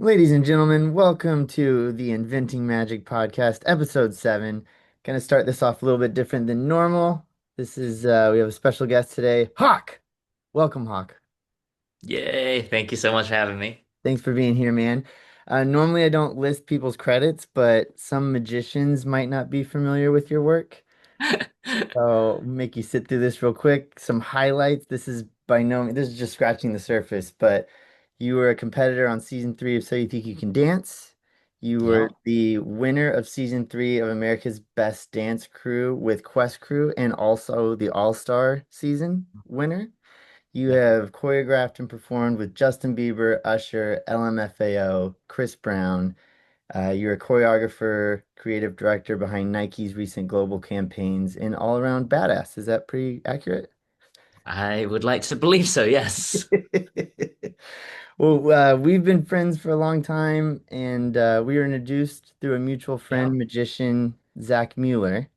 Ladies and gentlemen, welcome to the Inventing Magic podcast, episode 7. Gonna start this off a little bit different than normal. We have a special guest today, Hawk. Welcome, Hawk. Yay, thank you so much for having me. Thanks for being here, man. Normally I don't list people's credits, but some magicians might not be familiar with your work. So make you sit through this real quick. Some highlights. This is just scratching the surface, but you were a competitor on season 3 of So You Think You Can Dance. You were Yeah. the winner of season 3 of America's Best Dance Crew with Quest Crew and also the All-Star season winner. You Yep. have choreographed and performed with Justin Bieber, Usher, LMFAO, Chris Brown. You're a choreographer, creative director behind Nike's recent global campaigns, and all around badass. Is that pretty accurate? I would like to believe so, yes. Well, we've been friends for a long time, and we were introduced through a mutual Yeah. friend, magician Zach Mueller.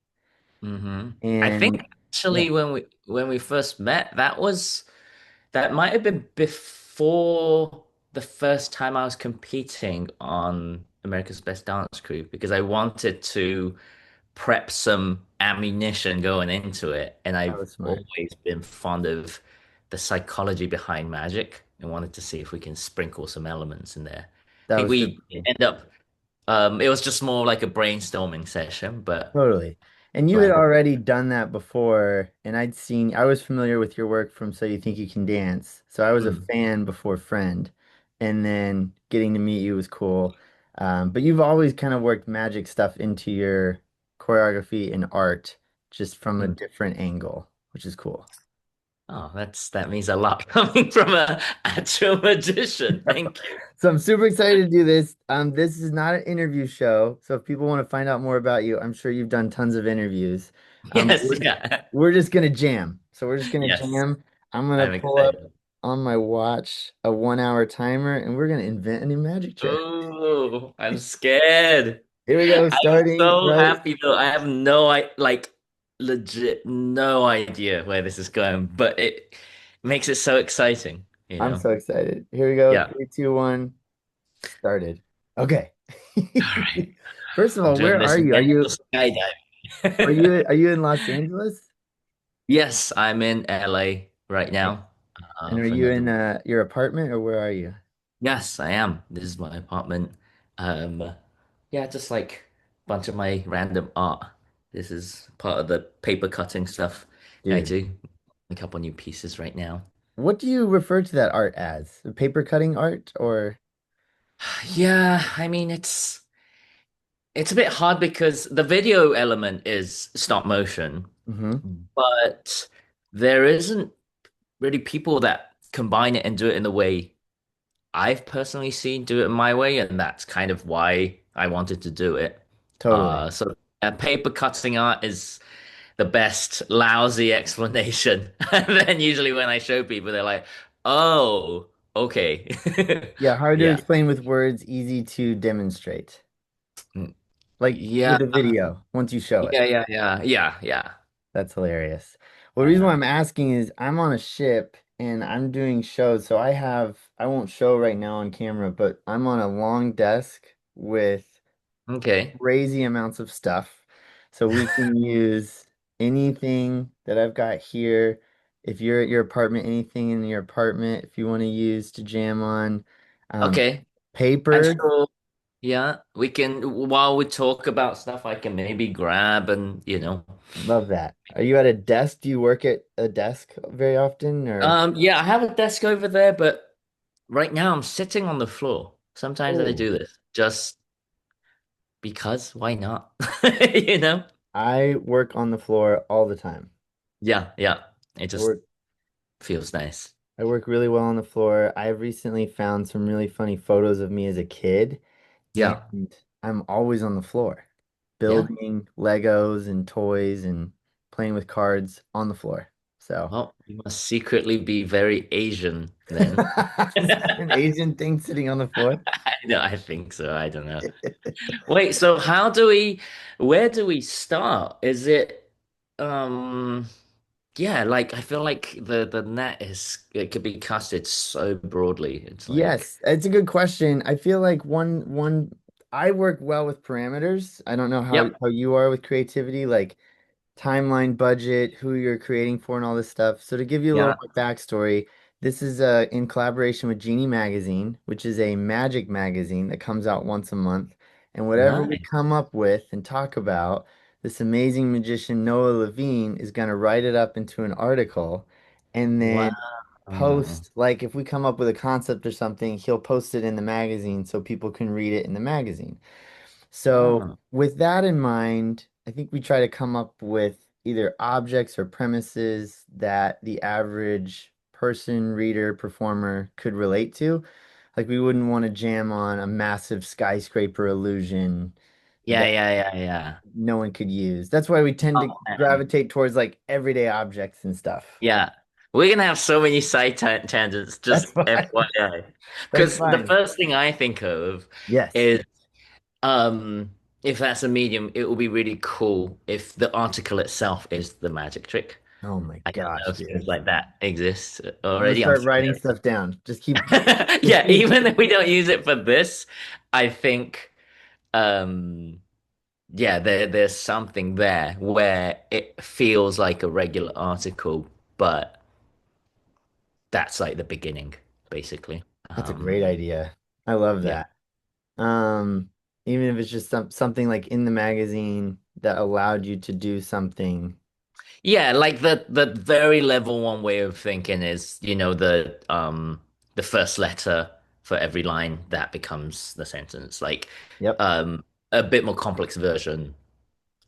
I think And yeah, actually when we first met, that might have been before the first time I was competing on America's Best Dance Crew because I wanted to prep some ammunition going into it, and that I've was smart. always been fond of the psychology behind magic and wanted to see if we can sprinkle some elements in there. I That think was super we cool. end up it was just more like a brainstorming session, but Totally. And you had glad that already done that before, and I was familiar with your work from So You Think You Can Dance. So I was a mm, fan before friend, and then getting to meet you was cool. But you've always kind of worked magic stuff into your choreography and art, just from a mm. different angle, which is cool. Oh, that means a lot coming from a actual magician. Thank you. So I'm super excited to do this. This is not an interview show, so if people want to find out more about you, I'm sure you've done tons of interviews. Yes, We're yeah. we're just gonna jam. So we're just gonna Yes. jam. I'm gonna I'm pull up excited. on my watch a 1 hour timer, and we're gonna invent a new magic trick. Oh, I'm scared. Here we go, I'm starting so right. happy though. I have like legit no idea where this is going, but it makes it so exciting, you I'm know? so excited. Here we go. Yeah. 3, 2, 1, started. Okay. All right. First of I'm all, doing where this are you? Are mental you are skydiving. you are you in Los Angeles? Yes, I'm in LA right Nice. now, And are for you another in week. your apartment or where are you? Yes, I am. This is my apartment. Um, yeah, just like a bunch of my random art. This is part of the paper cutting stuff I Dude, do. A couple new pieces right now. what do you refer to that art as? Paper cutting art or? Yeah, I mean it's a bit hard because the video element is stop motion, Hmm. but there isn't really people that combine it and do it in the way I've personally seen do it my way, and that's kind of why I wanted to do it. Totally. Paper cutting art is the best lousy explanation. And then usually when I show people, they're like, "Oh, okay." Yeah, hard to Yeah. explain with words, easy to demonstrate. Mm, Like Yeah. with a video, once you show it. Yeah. That's hilarious. Well, the I reason why know. I'm asking is I'm on a ship and I'm doing shows. So I won't show right now on camera, but I'm on a long desk with Okay. crazy amounts of stuff. So we can use anything that I've got here. If you're at your apartment, anything in your apartment, if you want to use to jam on. Um, Okay. I'm paper, sure. Yeah, we can, while we talk about stuff, I can maybe grab and. love that. Are you at a desk? Do you work at a desk very often or? Yeah, I have a desk over there, but right now I'm sitting on the floor. Sometimes I Oh, do this just because why not? You know? I work on the floor all the time. Yeah. It I just work feels nice. I work really well on the floor. I've recently found some really funny photos of me as a kid, Yeah. and I'm always on the floor, Yeah. building Legos and toys and playing with cards on the floor. So, Well, you must secretly be very Asian then. is that an Asian thing sitting on the floor? No, I think so. I don't know. Wait, so where do we start? Is it, um, yeah, like I feel like the net is it could be casted so broadly. It's like, Yes, it's a good question. I feel like one I work well with parameters. I don't know yep, how you are with creativity, like timeline, budget, who you're creating for, and all this stuff. So to give you a little yeah, more backstory, this is in collaboration with Genie Magazine, which is a magic magazine that comes out once a month. And whatever we nice. come up with and talk about, this amazing magician Noah Levine is going to write it up into an article and Wow. then post, like if we come up with a concept or something, he'll post it in the magazine so people can read it in the magazine. So, Oh, with that in mind, I think we try to come up with either objects or premises that the average person, reader, performer could relate to. Like, we wouldn't want to jam on a massive skyscraper illusion yeah, that yeah, yeah, yeah. no one could use. That's why we tend to Oh man. gravitate towards like everyday objects and stuff. Yeah. We're gonna have so many side tangents, That's just fine. FYI. That's Because the fine. first thing I think of Yes. is um if that's a medium, it will be really cool if the article itself is the magic trick. Oh my I don't gosh, know if things dude. like that exist I'm gonna already. I'm start writing scared. stuff down. Just Yeah, keep even if we don't use it for this, I think um yeah, there's something there where it feels like a regular article, but that's like the beginning, basically. That's a great idea. I love Yeah. that. Um, Even if it's just something like in the magazine that allowed you to do something. Yeah, like the very level one way of thinking is, the first letter for every line that becomes the sentence. Like Yep, um a bit more complex version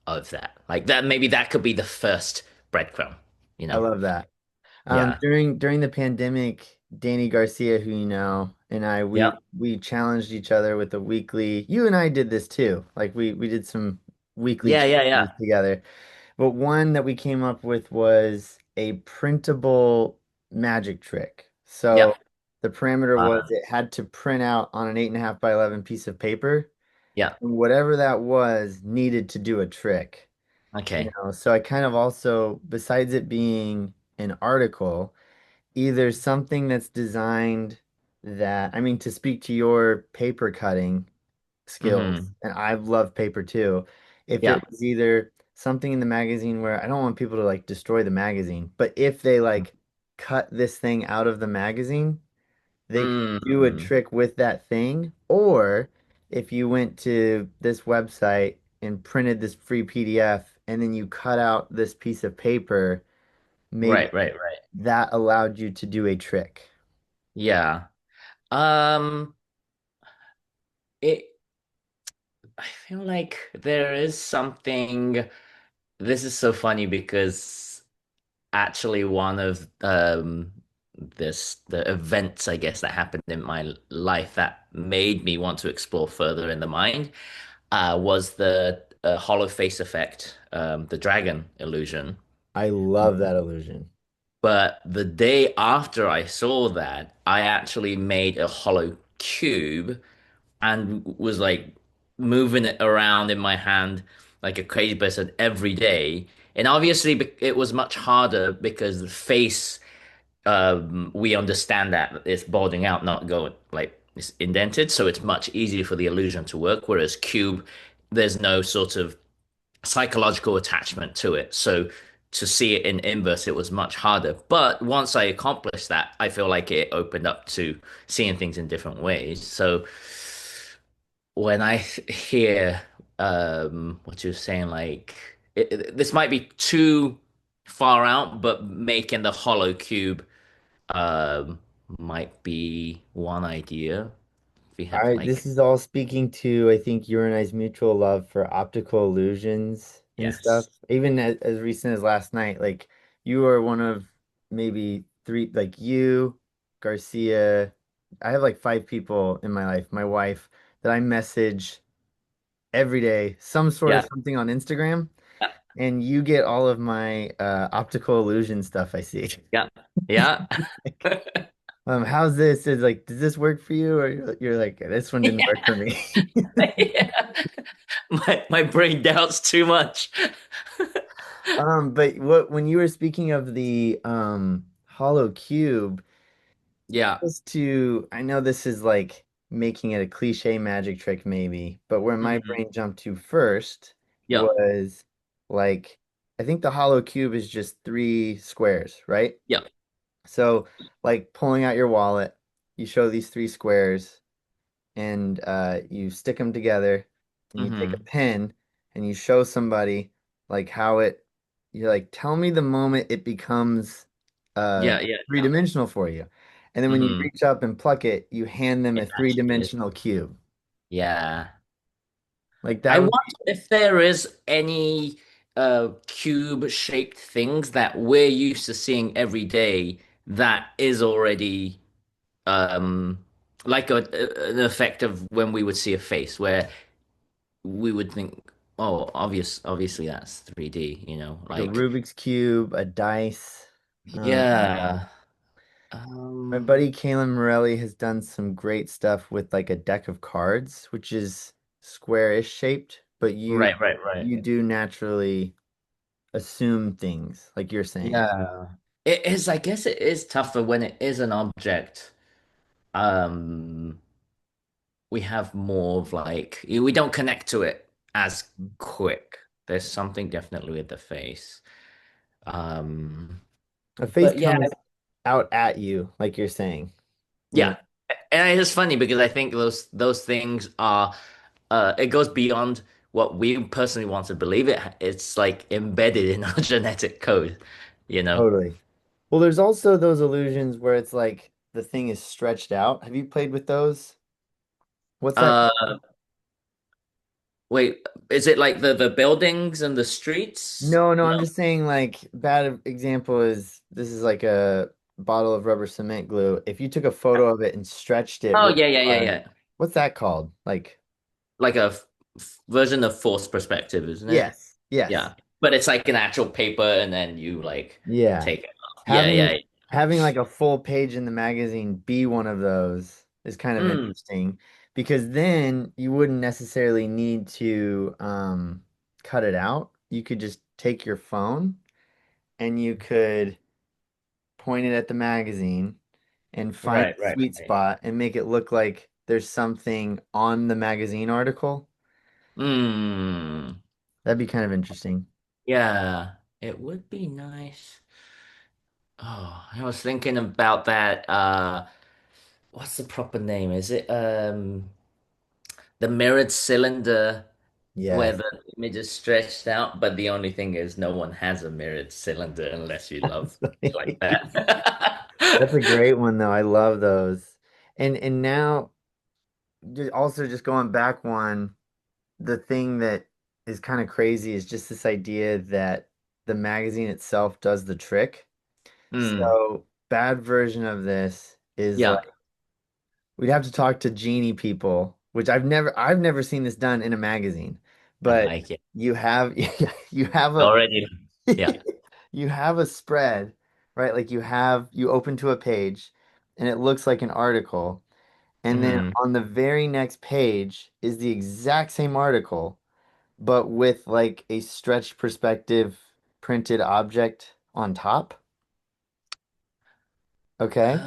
of that. Like that maybe that could be the first breadcrumb, you I know? love that. Yeah. During the pandemic, Danny Garcia, who you know, and I Yep. we challenged each other with a weekly. You and I did this too. Like we did some weekly Yeah, yeah, challenges yeah. together. But one that we came up with was a printable magic trick. So Yep. the parameter was Uh, it had to print out on an 8.5 by 11 piece of paper. yeah. And whatever that was needed to do a trick. Okay. So I kind of also, besides it being an article, either something that's designed that, I mean, to speak to your paper cutting skills, Hmm. and I've loved paper too. If Yeah. it was either something in the magazine where I don't want people to like destroy the magazine, but if they like cut this thing out of the magazine, they could do a Mm. trick with that thing. Or if you went to this website and printed this free PDF and then you cut out this piece of paper, maybe Right, right, right. that allowed you to do a trick. Yeah. Um, it I feel like there is something. This is so funny because actually one of the events I guess that happened in my life that made me want to explore further in the mind was the hollow face effect, the dragon illusion. I love that illusion. But the day after I saw that, I actually made a hollow cube and was like moving it around in my hand like a crazy person every day. And obviously, it was much harder because the face, we understand that it's bulging out, not going like it's indented. So it's much easier for the illusion to work. Whereas cube, there's no sort of psychological attachment to it. So to see it in inverse, it was much harder. But once I accomplished that, I feel like it opened up to seeing things in different ways. So when I hear what you're saying, like this might be too far out, but making the hollow cube um, might be one idea. If we All had right, this like, is all speaking to, I think, you and I's mutual love for optical illusions and stuff. yes, Even as recent as last night, like you are one of maybe three, like you, Garcia. I have like five people in my life, my wife, that I message every day, some sort of yeah, something on Instagram, yeah, and you get all of my optical illusion stuff I see. yeah, yeah. How's this? Is like, does this work for you? Or you're like, this one didn't work for me. Yeah. My brain doubts too much. But what when you were speaking of the hollow cube, Yeah. just to I know this is like making it a cliche magic trick maybe, but where my Hmm. brain jumped to first Yeah. was like I think the hollow cube is just three squares, right? Yeah. So like pulling out your wallet, you show these three squares and you stick them together and you take a Hmm. pen and you show somebody like how you're like, tell me the moment it becomes Yeah. Yeah. Yeah. three-dimensional for you. And then when you Hmm. reach up and pluck it, you hand them a It actually is. three-dimensional cube. Yeah. Like I that would wonder if there is any cube shaped things that we're used to seeing every day that is already um like an effect of when we would see a face where we would think, oh, obviously that's 3D, like a like Rubik's cube, a dice. Um, yeah. my Um, buddy Kalen Morelli has done some great stuff with like a deck of cards, which is square-ish shaped, but right, right, right. you do naturally assume things, like you're saying. Yeah. It is, I guess it is tougher when it is an object. Um, we have more of like we don't connect to it as quick. There's something definitely with the face. Um, A face but yeah, comes out at you, like you're saying, you know, yeah. And it's funny because I think those things are it goes beyond what we personally want to believe it's like embedded in our genetic code, you know. totally. Well, there's also those illusions where it's like the thing is stretched out. Have you played with those? What's that Uh called? wait, is it like the buildings and the streets? No, no, No. I'm just saying like bad example is this is like a bottle of rubber cement glue. If you took a photo of it and stretched it Oh really yeah, yeah, yeah, hard, yeah. what's that called? Like, Like a version of forced perspective, isn't it? yes, yes. Yeah. But it's like an actual paper and then you like Yeah. take it off. Yeah, Having yeah. having like a full page in the magazine be one of those is kind of Mm, interesting because then you wouldn't necessarily need to cut it out. You could just take your phone and you could point it at the magazine and find right, the right, sweet right. spot and make it look like there's something on the magazine article. Mm, That'd be kind of interesting. yeah. It would be nice. Oh, I was thinking about that. What's the proper name? Is it the mirrored cylinder where Yes. the image is stretched out, but the only thing is no one has a mirrored cylinder unless you love like that. That's a great one though. I love those. And now also just going back one, the thing that is kind of crazy is just this idea that the magazine itself does the trick. Hmm. So bad version of this is Yeah, like we'd have to talk to genie people, which I've never seen this done in a magazine. I But like it. you have you have a Already. Yeah. you have a spread, right? Like you open to a page and it looks like an article. And then Hmm. on the very next page is the exact same article, but with like a stretched perspective printed object on top. Okay.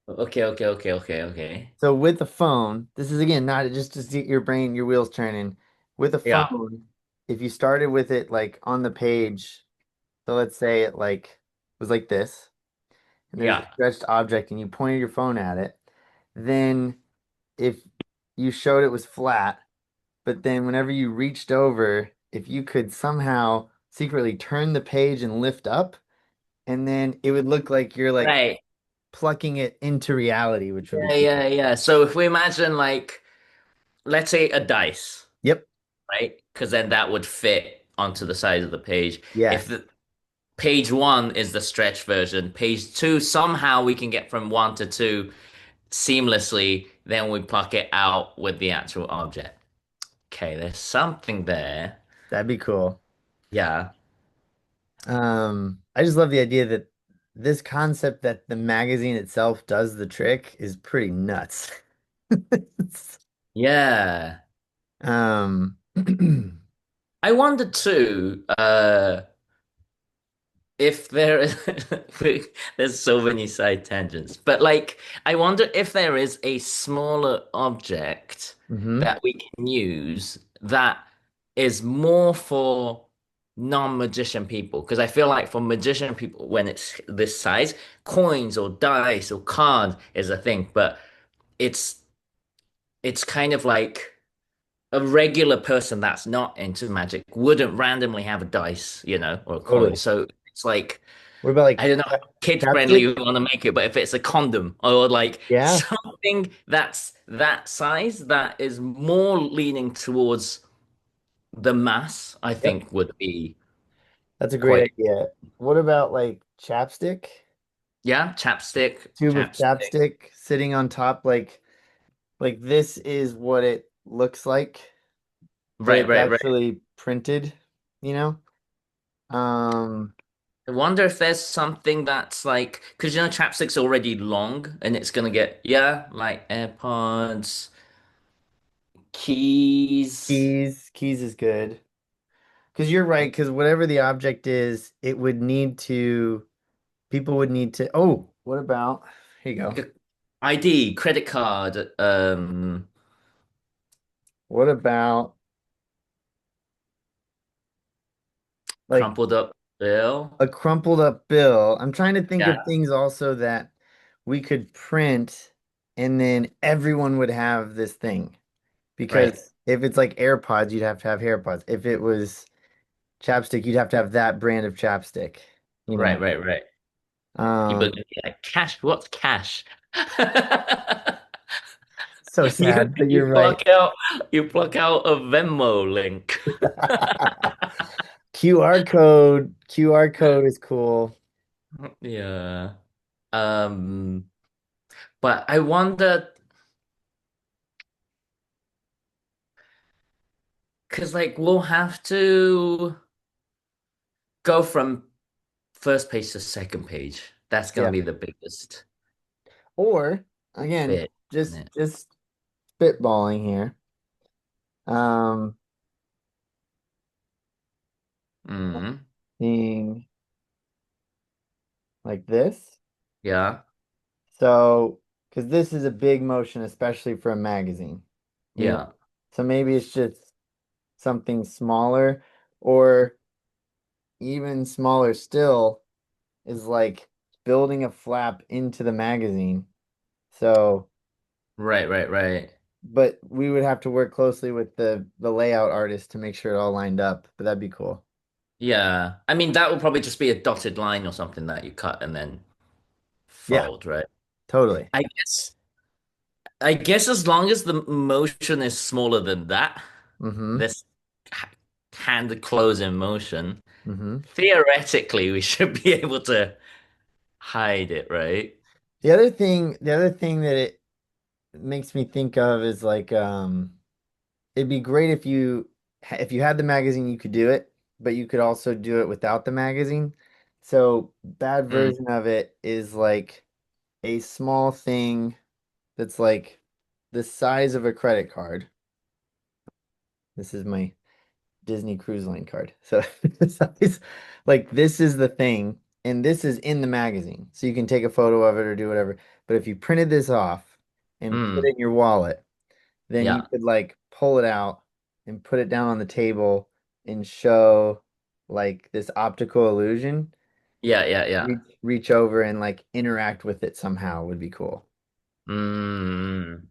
Okay, okay, okay, okay, okay. So with the phone, this is again not just to get your brain, your wheels turning. With a Yeah, phone, if you started with it like on the page, so let's say it like was like this, and there's a yeah. stretched object and you pointed your phone at it, then if you showed it was flat, but then whenever you reached over, if you could somehow secretly turn the page and lift up, and then it would look like you're like Right. plucking it into reality, which would be Yeah, cool. yeah, yeah. So if we imagine like, let's say a dice, Yep. right? Because then that would fit onto the side of the page. If Yes. the page one is the stretch version, page two, somehow we can get from one to two seamlessly, then we pluck it out with the actual object. Okay, there's something there. That'd be cool. Yeah. I just love the idea that this concept that the magazine itself does the trick is pretty nuts. Yeah. Um, I wonder too. if there is there's so many side tangents, but like I wonder if there is a smaller object Mm-hmm. that we can use that is more for non-magician people, because I feel like for magician people when it's this size, coins or dice or cards is a thing, but it's it's kind of like a regular person that's not into magic wouldn't randomly have a dice, or a coin. Totally. So it's like What about like I don't know how kid friendly chapstick? you want to make it, but if it's a condom or like Yeah, something that's that size that is more leaning towards the mass, I yep. think would be That's a great quite, idea. What about like chapstick? yeah, chapstick, Tube of chapstick. chapstick sitting on top, like this is what it looks like, but Right, it's right, right. actually printed, you know? Um, I wonder if there's something that's like, because chapstick's already long and it's gonna get, yeah, like AirPods, keys. keys is good. Because you're right, because whatever the object is, it would need to, people would need to, oh, what about, here you go. Like a ID, credit card, What about like crumpled up bill. a crumpled up bill? I'm trying to think of Yeah, things also that we could print and then everyone would have this thing. right, Because if it's like AirPods, you'd have to have AirPods. If it was chapstick, you'd have to have that brand of chapstick, you right, know. right, right. People are Um, gonna be like, cash, what's cash? so You sad, but you you're right. pluck out you pluck out a Venmo link. QR code is cool. Yeah. Um, but I wonder, because like we'll have to go from first page to second page. That's gonna Yeah. be the biggest Or again, bit, isn't just it? just spitballing here. Um, Mm, being like this. yeah, So, because this is a big motion, especially for a magazine, you know. yeah. So maybe it's just something smaller, or even smaller still is like building a flap into the magazine. So, Right, right, right. but we would have to work closely with the layout artist to make sure it all lined up. But that'd be cool. Yeah. I mean, that will probably just be a dotted line or something that you cut and then Yeah, fold, right? totally. I guess as long as the motion is smaller than that, Mm-hmm. this h- hand close in motion, Mm-hmm. theoretically we should be able to hide it, right? The other thing that it makes me think of is like it'd be great if you had the magazine you could do it, but you could also do it without the magazine. So bad Mm, version of it is like a small thing that's like the size of a credit card. This is my Disney Cruise Line card. So the size, like this is the thing, and this is in the magazine. So you can take a photo of it or do whatever. But if you printed this off and put mm, it in your wallet, then you yeah. could like pull it out and put it down on the table and show like this optical illusion. Yeah, yeah, yeah. Reach over and like interact with it somehow would be cool. Mm.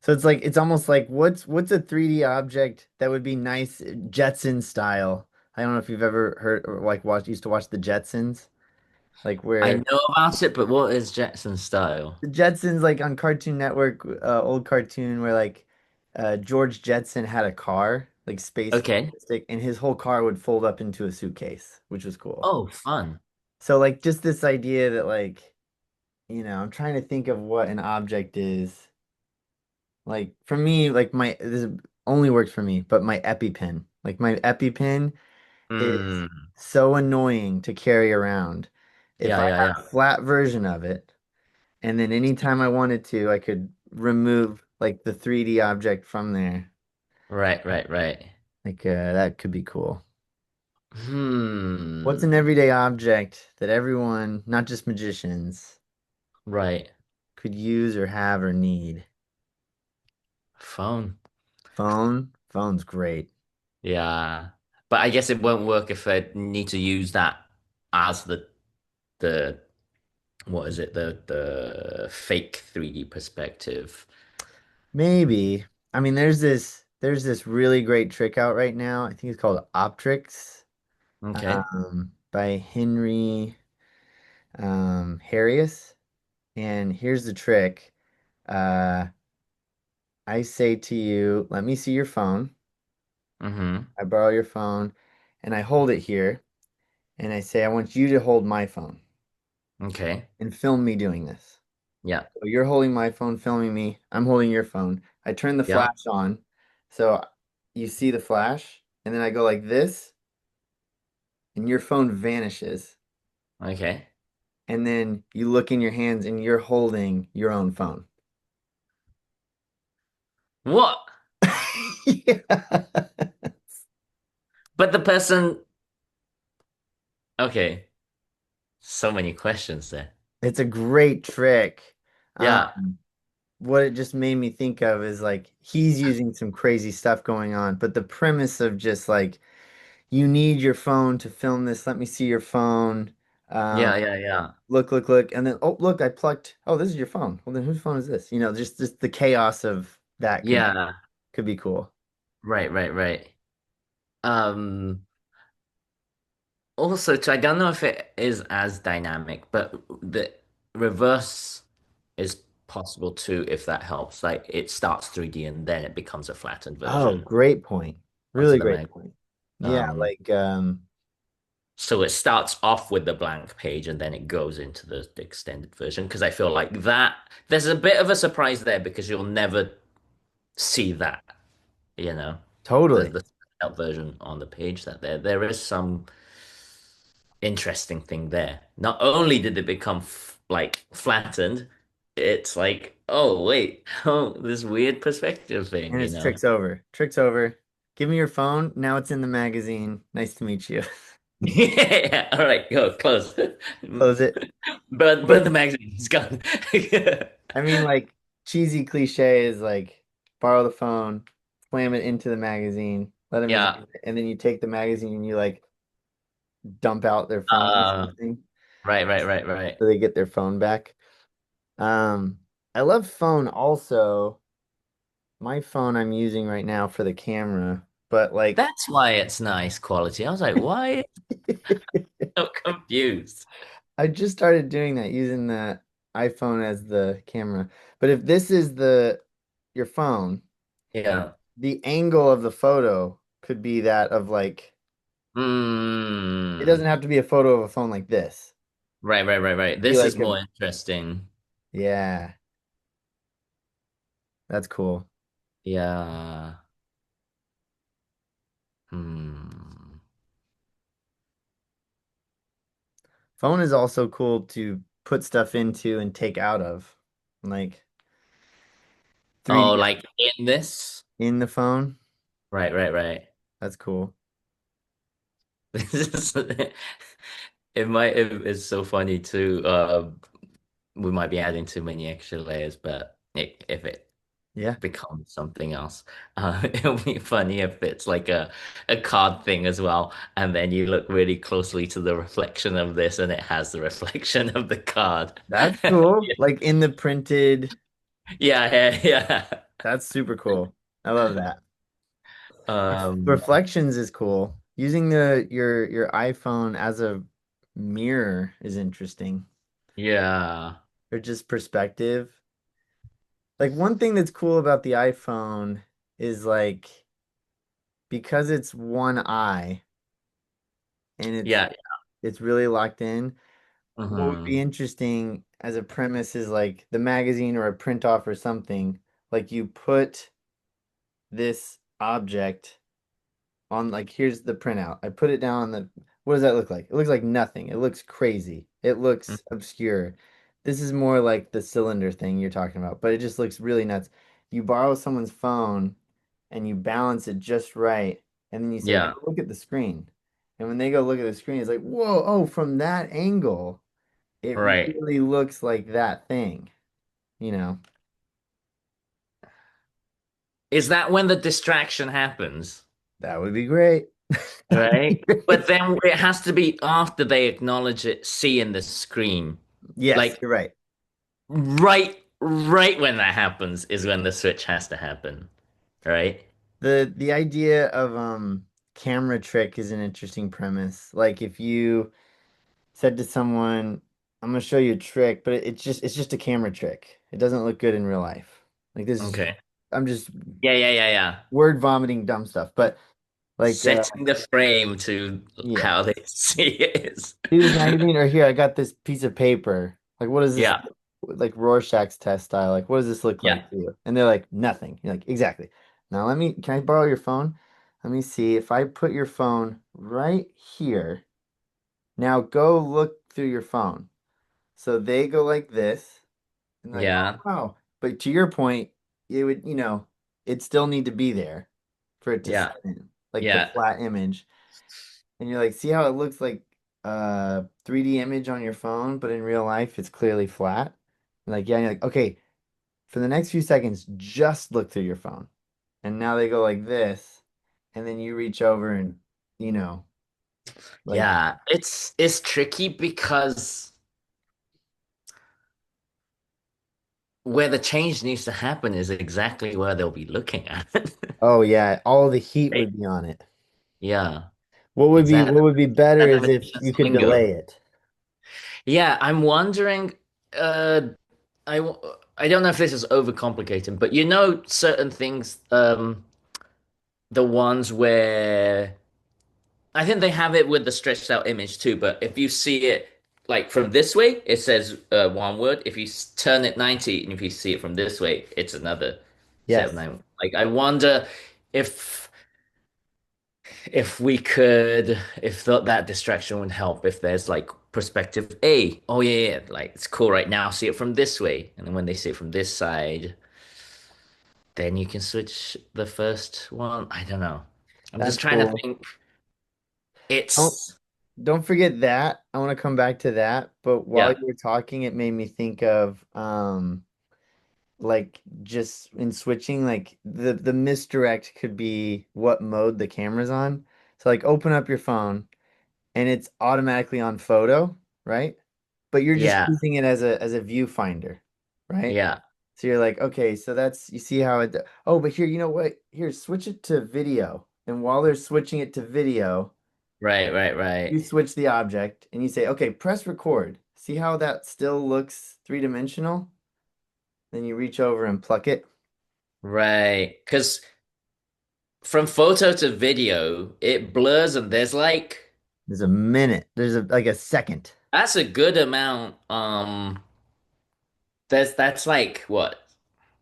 So it's almost like what's a 3D object that would be nice Jetson style. I don't know if you've ever heard or like watched used to watch the Jetsons, like I where know about it, but what is Jackson style? the Jetsons like on Cartoon Network, old cartoon where like George Jetson had a car, like space Okay. futuristic, and his whole car would fold up into a suitcase, which was cool. Oh, fun. So like just this idea that like, I'm trying to think of what an object is. Like for me, like this only works for me, but my EpiPen, like my EpiPen is Mm. so annoying to carry around. If Yeah, I yeah, had yeah. a flat version of it, and then anytime I wanted to, I could remove like the 3D object from there. Right, right, right. Like that could be cool. What's an everyday object that everyone, not just magicians, Right. could use or have or need? Phone. Phone? Phone's great. Yeah. But I guess it won't work if I need to use that as the what is it? The fake 3D perspective. Maybe. I mean, there's this really great trick out right now. I think it's called Optrix, Okay. by Henry Harrius. And here's the trick. Uh, I say to you, let me see your phone. Mm-hmm. I borrow your phone and I hold it here and I say, I want you to hold my phone Okay. and film me doing this. Yeah. So you're holding my phone, filming me. I'm holding your phone. I turn the Yeah. flash on. So you see the flash, and then I go like this, and your phone vanishes. Okay. And then you look in your hands and you're holding your own phone. What? Yeah. But the person, okay. So many questions there. It's a great trick. Yeah. Um, what it just made me think of is like he's using some crazy stuff going on, but the premise of just like you need your phone to film this. Let me see your phone. Yeah, Um, yeah, yeah. look, and then oh look, I plucked. Oh, this is your phone. Well, then whose phone is this? Just the chaos of that Yeah. could be cool. Right, right, right. Um, Also, too, I don't know if it is as dynamic, but the reverse is possible too if that helps. Like it starts 3D and then it becomes a flattened Oh, version great point. onto Really the great Mac. point. Yeah, Um, like so it starts off with the blank page and then it goes into the extended version because I feel like that there's a bit of a surprise there because you'll never see that, you know, totally. the out version on the page that there is some interesting thing there. Not only did it become like flattened, it's like, oh wait, oh this weird perspective thing, And you it's know? tricks over. Tricks over. Give me your phone. Now it's in the magazine. Nice to meet you. Yeah, all right, go close. Close it. But the magazine is gone. I mean, like cheesy cliche is like borrow the phone, slam it into the magazine, let them use Yeah. it, and then you take the magazine and you like dump out their phone or Uh, something right, right, right, right. so they get their phone back. Um, I love phone also. My phone I'm using right now for the camera, but like That's why it's nice quality. I was like, why? I'm confused. I just started doing that using the iPhone as the camera. But if this is the your phone, Yeah. the angle of the photo could be that of like it doesn't Hmm. have to be a photo of a phone like this. Right, right, right, right. Be This is like more interesting. yeah, that's cool. Yeah. Hmm. Phone is also cool to put stuff into and take out of. Like Oh, 3D like in this? in the phone. Right, right, right. That's cool. This is it's so funny too. We might be adding too many extra layers, but if it Yeah, becomes something else, it'll be funny if it's like a card thing as well, and then you look really closely to the reflection of this, and it has the reflection of the card. that's cool. Like in the printed, Yeah, yeah, yeah. that's super cool. I love that. Um, Reflections is cool. Using your iPhone as a mirror is interesting. yeah, Or just perspective. Like one thing that's cool about the iPhone is like because it's one eye and yeah. it's really locked in. What would be Hmm. interesting as a premise is like the magazine or a print off or something, like you put this object on like here's the printout. I put it down on the what does that look like? It looks like nothing. It looks crazy. It looks obscure. This is more like the cylinder thing you're talking about, but it just looks really nuts. You borrow someone's phone and you balance it just right, and then you say, "Now Yeah. look at the screen." And when they go look at the screen, it's like, whoa, oh, from that angle, it Right. really looks like that thing, you know? Is that when the distraction happens? That would be great. That would be Right. But great. then it has to be after they acknowledge it, seeing the screen. Yes, Like you're right. right when that happens is when the switch has to happen. Right? The idea of camera trick is an interesting premise. Like if you said to someone, "I'm gonna show you a trick," but it's just a camera trick. It doesn't look good in real life. Like this is Okay. I'm just Yeah. word vomiting dumb stuff. But like Setting the frame to yeah. how they see it is. See this magazine or here, I got this piece of paper. Like what does this Yeah. like Rorschach's test style? Like what does this look Yeah. like to you? And they're like, nothing. You're like, exactly. Now can I borrow your phone? Let me see if I put your phone right here. Now go look through your phone. So they go like this and like, oh Yeah. wow. But to your point, it would, it'd still need to be there for it to Yeah. set in, like the Yeah. flat image. And you're like, see how it looks like a 3D image on your phone, but in real life it's clearly flat. Like, yeah, and you're like, okay, for the next few seconds, just look through your phone. And now they go like this, and then you reach over and, you know, like, Yeah. It's tricky because where the change needs to happen is exactly where they'll be looking at. oh yeah, all the heat Right? would be on it. Yeah. What would be Exactly. what would be better That is if dimensions you could lingo. delay it. Yeah, I'm wondering, uh I w- I don't know if this is overcomplicating, but you know certain things, the ones where I think they have it with the stretched out image too, but if you see it like from this way, it says one word. If you turn it 90 and if you see it from this way, it's another set of Yes, nine. Like I wonder if we could, if that distraction would help, if there's like perspective A. Oh yeah, like it's cool right now, see it from this way. And then when they see it from this side, then you can switch the first one. I don't know. I'm just that's trying to cool. think. Don't It's don't forget that. I want to come back to that, but while yeah, you were talking, it made me think of like just in switching, like the misdirect could be what mode the camera's on. So like open up your phone and it's automatically on photo, right? But you're just yeah, using it as a viewfinder, right? yeah. So you're like, okay, so that's you see how it oh, but here, you know what? Here, switch it to video. And while they're switching it to video, Right. you switch the object and you say, okay, press record. See how that still looks three-dimensional? Then you reach over and pluck it. Right. Because from photo to video, it blurs and there's like There's a minute. There's like a second. that's a good amount. That's like what,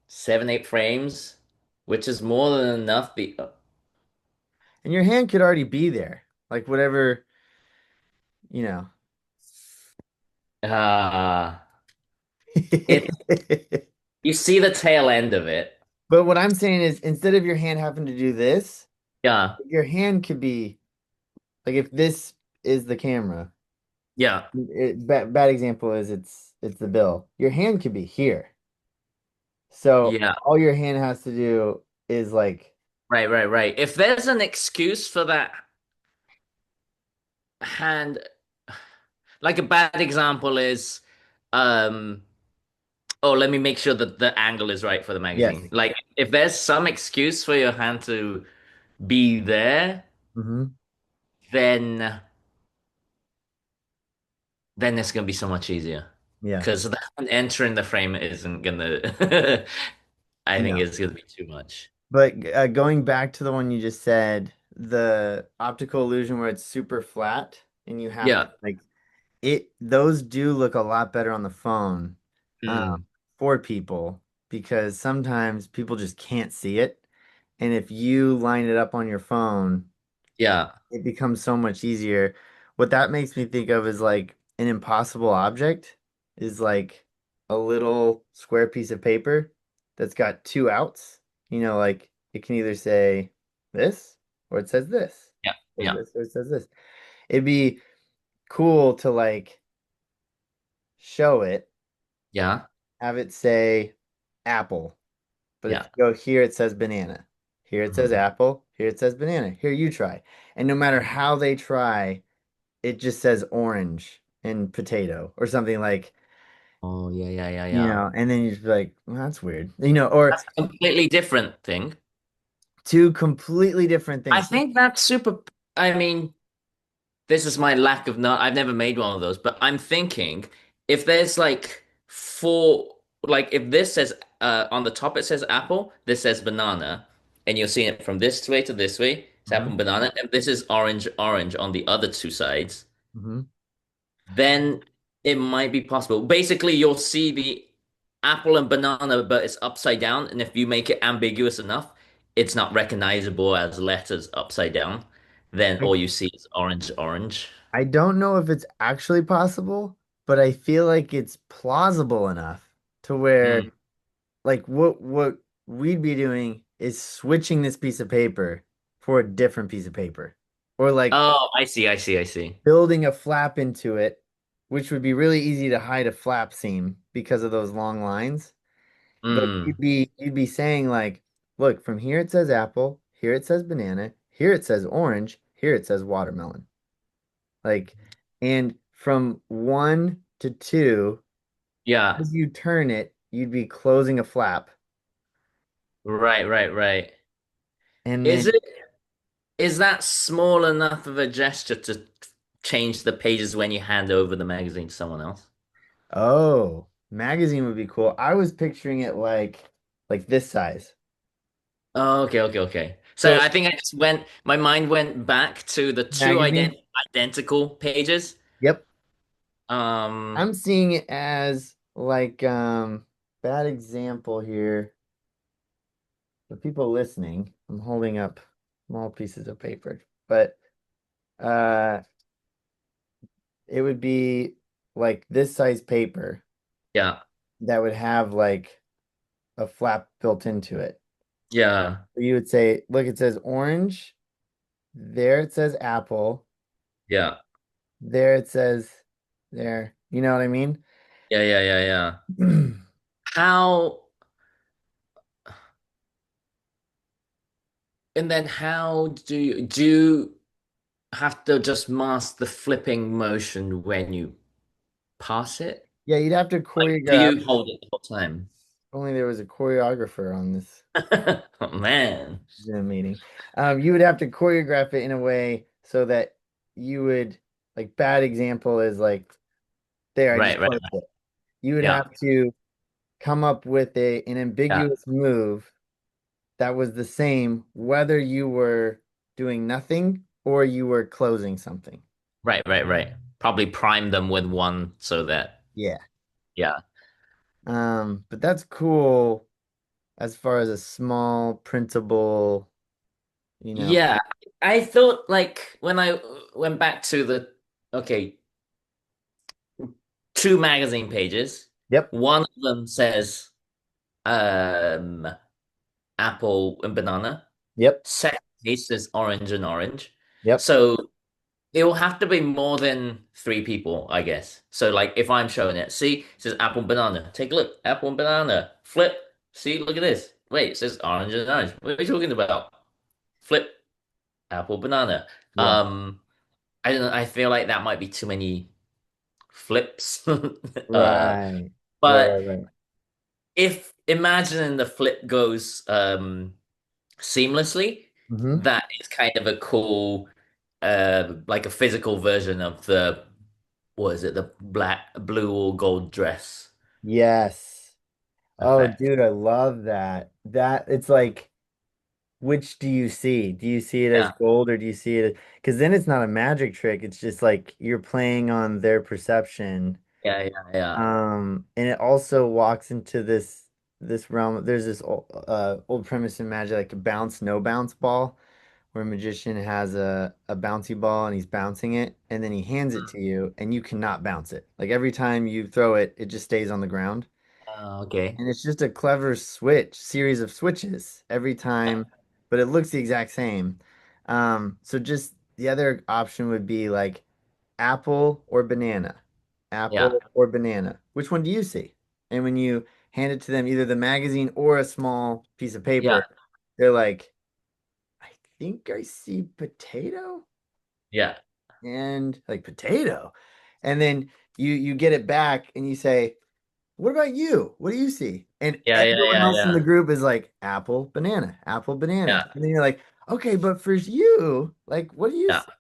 7, 8 frames, which is more than enough. And your hand could already be there. Like whatever, you know. Uh it you see the tail end of it. But what I'm saying is instead of your hand having to do this, Yeah, your hand could be like if this is the camera. yeah, Bad example is it's the bill. Your hand could be here. So yeah. all your hand has to do is like Right. If there's an excuse for that hand, like a bad example is, um, oh, let me make sure that the angle is right for the yes. magazine. Like, if there's some excuse for your hand to be there, Hmm. then it's gonna be so much easier. Yeah. Because the hand entering the frame isn't gonna, I think No. it's gonna be too much. But going back to the one you just said, the optical illusion where it's super flat and you have to Yeah. like those do look a lot better on the phone Mm. for people because sometimes people just can't see it. And if you line it up on your phone, Yeah. it becomes so much easier. What that makes me think of is like an impossible object is like a little square piece of paper that's got two outs. Like it can either say this or it says this. Yeah. It says Yeah. this or it says this. it'd be cool to like show it, Yeah. have it say apple. But if Yeah. you go here, it says banana. Here it says Mhm. apple. Here it says banana. Here you try. And no matter how they try, it just says orange and potato or something like, Oh, yeah, yeah, yeah, yeah. and then you just be like, well, that's weird. Or That's a completely different thing. two completely different I things. think that's super. I mean, this is my lack of no. I've never made one of those, but I'm thinking if there's like four, like if this says on the top it says apple, this says banana, and you're seeing it from this way to this way, it's apple Hmm. and banana, and this is orange, orange on the other two sides, Hmm. then it might be possible. Basically, you'll see the apple and banana, but it's upside down, and if you make it ambiguous enough, it's not recognizable as letters upside down. Then I, all you see is orange, orange. I don't know if it's actually possible, but I feel like it's plausible enough to where Mm. like what we'd be doing is switching this piece of paper for a different piece of paper. Or like Oh, I see, I see, I see. building a flap into it, which would be really easy to hide a flap seam because of those long lines. But Mm. you'd be saying like, look, from here it says apple, here it says banana, here it says orange, here it says watermelon. Like, and from one to two, Yeah. as you turn it, you'd be closing a flap. Right, right, right. And Is then, it is that small enough of a gesture to change the pages when you hand over the magazine to someone else? oh, magazine would be cool. I was picturing it like this size. Oh, okay, okay, okay. So So I think I just went, my mind went back to the two magazine, identical pages. yep. Um, I'm seeing it as like bad example here. For people listening, I'm holding up small pieces of paper, but uh it would be like this size paper yeah, that would have like a flap built into it. yeah, So you would say, look, it says orange, there it says apple, yeah, there it says there. You know what I mean? yeah, yeah, yeah, yeah. How, and then how do you have to just mask the flipping motion when you pass it? Yeah, you'd have to Like, do choreograph. you hold it the whole time? If only there was a choreographer on this Oh man. Zoom meeting. You would have to choreograph it in a way so that you would, like, bad example is like, there, I just Right, right. closed it. You would Yeah, have to come up with an yeah. ambiguous move that was the same whether you were doing nothing or you were closing something. Right, right, right. Probably prime them with one so that, Yeah. yeah. But that's cool as far as a small printable, you know. Yeah. I thought like when I went back to the, okay, two magazine pages, Yep. one of them says um apple and banana. Yep. Second page says orange and orange. Yep. So it will have to be more than three people, I guess. So like if I'm showing it, see, it says apple and banana. Take a look, apple and banana. Flip. See, look at this. Wait, it says orange and orange. What are you talking about? Flip, apple, banana. Yeah. I don't know. I feel like that might be too many flips. Uh, Right. Right, but right, right. if imagining the flip goes seamlessly, Hmm. that is kind of a cool like a physical version of the what is it, the black, blue or gold dress Yes. Oh, effect. dude, I love that. That it's like, which do you see? Do you see it as Yeah, gold or do you see it? Because then it's not a magic trick. It's just like you're playing on their perception. yeah, yeah, yeah. And it also walks into this realm. There's this old premise in magic, like a bounce, no bounce ball, where a magician has a bouncy ball and he's bouncing it, and then he hands it to you, and you cannot bounce it. Like every time you throw it, it just stays on the ground. Okay. And it's just a clever series of switches every Yeah. time, but it looks the exact same. So just the other option would be like apple or banana, Yeah. apple or banana. Which one do you see? And when you hand it to them, either the magazine or a small piece of Yeah. paper, they're like, I think I see potato Yeah. and like potato. And then you get it back and you say, what about you? What do you see? And Yeah. Yeah. everyone Yeah. else in the Yeah. group is like apple, banana, apple, banana. Yeah. And then you're like, okay, but for you, like, what do you Yeah. see?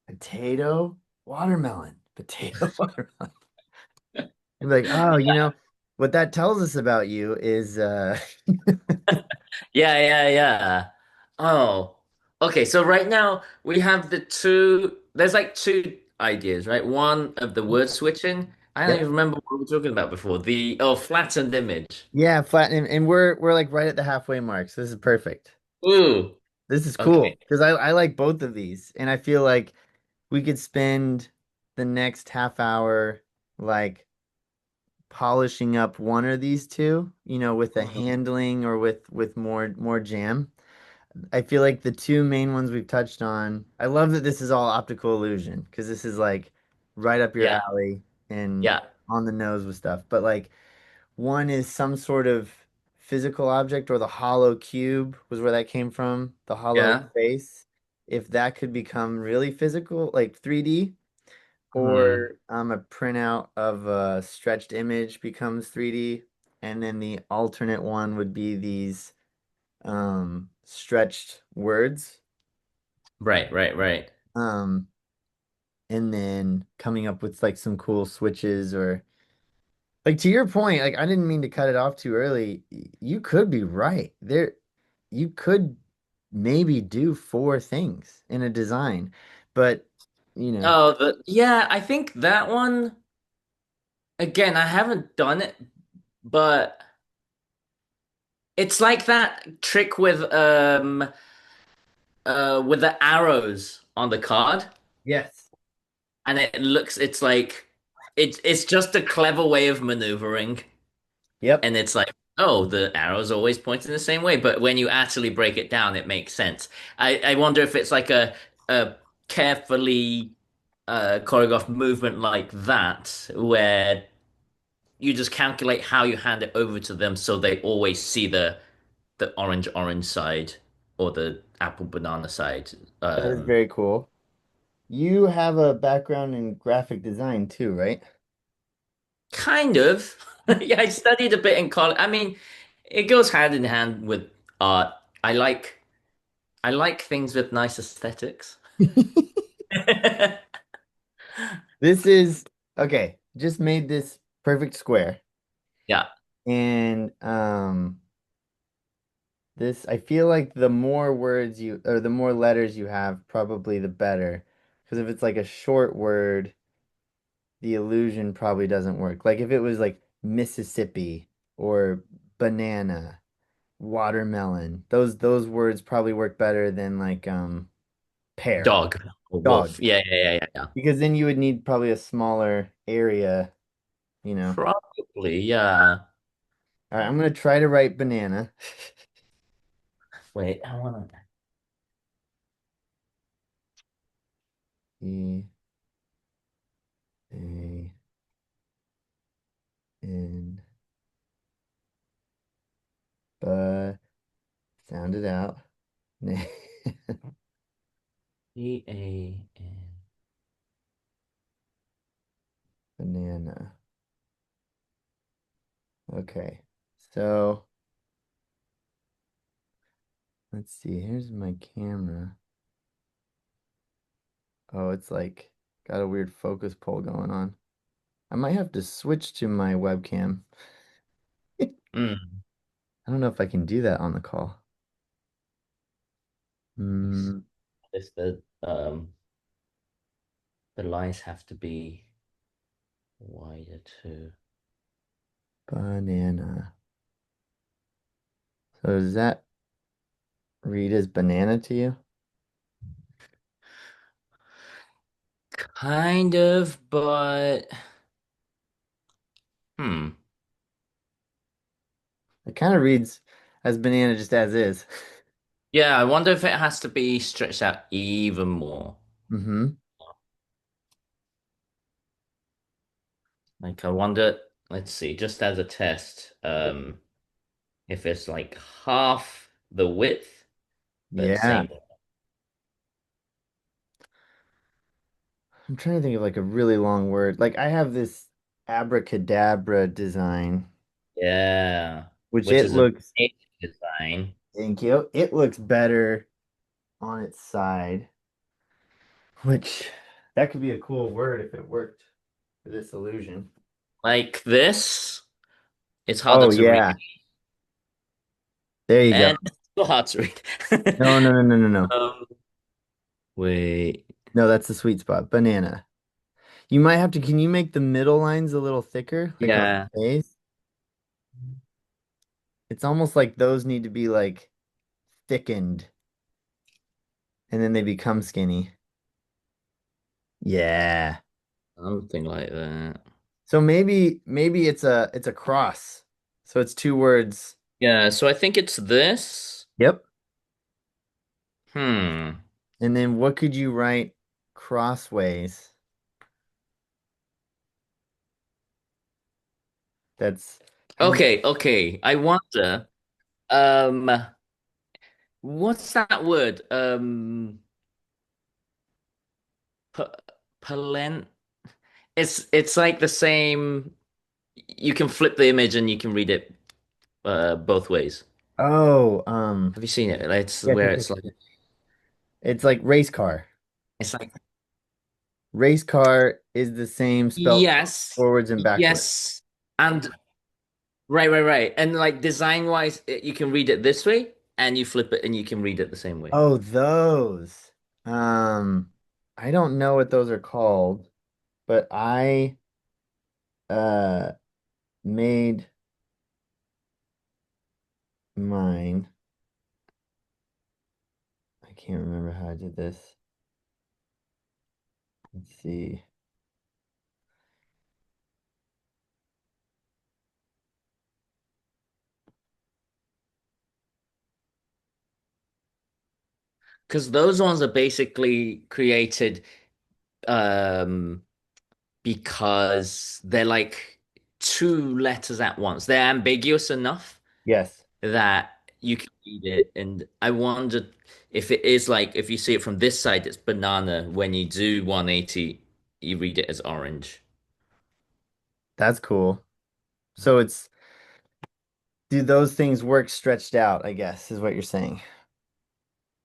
Potato, watermelon, potato, watermelon. You're like, oh, what that tells us about you is Yeah, yeah, yeah. Oh, okay. So right now we have there's like two ideas, right? One of the word switching. I don't yep. even remember what we were talking about before. Flattened image. Yeah, flat and we're like right at the halfway mark. So this is perfect. Ooh, This is cool okay. because I like both of these and I feel like we could spend the next half hour like polishing up one of these two, with the Mhm. handling or with more jam. I feel like the two main ones we've touched on. I love that this is all optical illusion because this is like right up your Yeah, alley and yeah, on the nose with stuff. But like one is some sort of physical object or the hollow cube was where that came from, the hollow yeah. space. If that could become really physical, like 3D, Hmm. or a printout of a stretched image becomes 3D, and then the alternate one would be these stretched words. Right, right, right. Um, and then coming up with like some cool switches or like to your point, like I didn't mean to cut it off too early. You could be right. You could maybe do four things in a design, but you know, Yeah, I think that one, again, I haven't done it, but it's like that trick with the arrows on the card. yes. And it's like it's just a clever way of maneuvering. Yep. And it's like, oh, the arrow's always pointing the same way, but when you actually break it down, it makes sense. I wonder if it's like a carefully choreographed movement like that, where you just calculate how you hand it over to them so they always see the orange side or the apple banana side. That is Um, very cool. You have a background in graphic design too, right? Kind of. Yeah, I studied a bit in college. I mean, it goes hand in hand with art. I like I like things with nice aesthetics. This is okay. Just made this perfect square. Yeah. And this I feel like the more words you or the more letters you have, probably the better. Because if it's like a short word, the illusion probably doesn't work. Like if it was like Mississippi or banana, watermelon, those words probably work better than like pear, Dog or wolf. dog. Yeah, yeah, yeah, yeah, yeah. Because then you would need probably a smaller area, you know. Probably, yeah. All right, I'm gonna try to write banana. Wait, I wanna. E A N sound it out. B-A-N. Banana. Okay. So let's see. Here's my camera. Oh, it's like got a weird focus pull going on. I might have to switch to my webcam. I Mm. don't know if I can do that on the call. Mm, It's the lines have to be wider too. banana. So does that read as banana to you? Kind of, but hmm. It kind of reads as banana just as is. Yeah, I wonder if it has to be stretched out even more. Mm-hmm. Like I wonder, let's see, just as a test, if it's like half the width, but Yeah. same. I'm trying to think of like a really long word. Like I have this abracadabra design, Yeah, which which it is a looks, page design. thank you. It looks better on its side, which that could be a cool word if it worked for this illusion. Like this, it's harder Oh to read. yeah. There you go. And it's still hard to read. No, no, no, no, no, no. Um, wait. No, that's the sweet spot. Banana. You might have to, can you make the middle lines a little thicker, like on Yeah. the face? It's almost like those need to be like thickened and then they become skinny. Yeah. Something like that. So maybe it's a cross. So it's two words. Yeah, so I think it's this. Yep. Hmm. And then what could you write crossways? That's how many? Okay, okay. I wonder, um, what's that word? P Palen. It's like the same. You can flip the image and you can read it both ways. Oh, Have you seen it? It's yes, where yes, yes, it's yes, like yes. It's like race car. it's like Race car is the same spelled yes, forwards and backwards. yes, and right, right, right. And like design wise, you can read it this way, and you flip it and you can read it the same way. Oh, those. Um, I don't know what those are called, but I uh made mine. I can't remember how I did this. Let's see. Because those ones are basically created um because they're like two letters at once. They're ambiguous enough Yes, that you can read it. And I wondered if it is like if you see it from this side, it's banana. When you do 180, you read it as orange. that's cool. So it's do those things work stretched out, I guess, is what you're saying.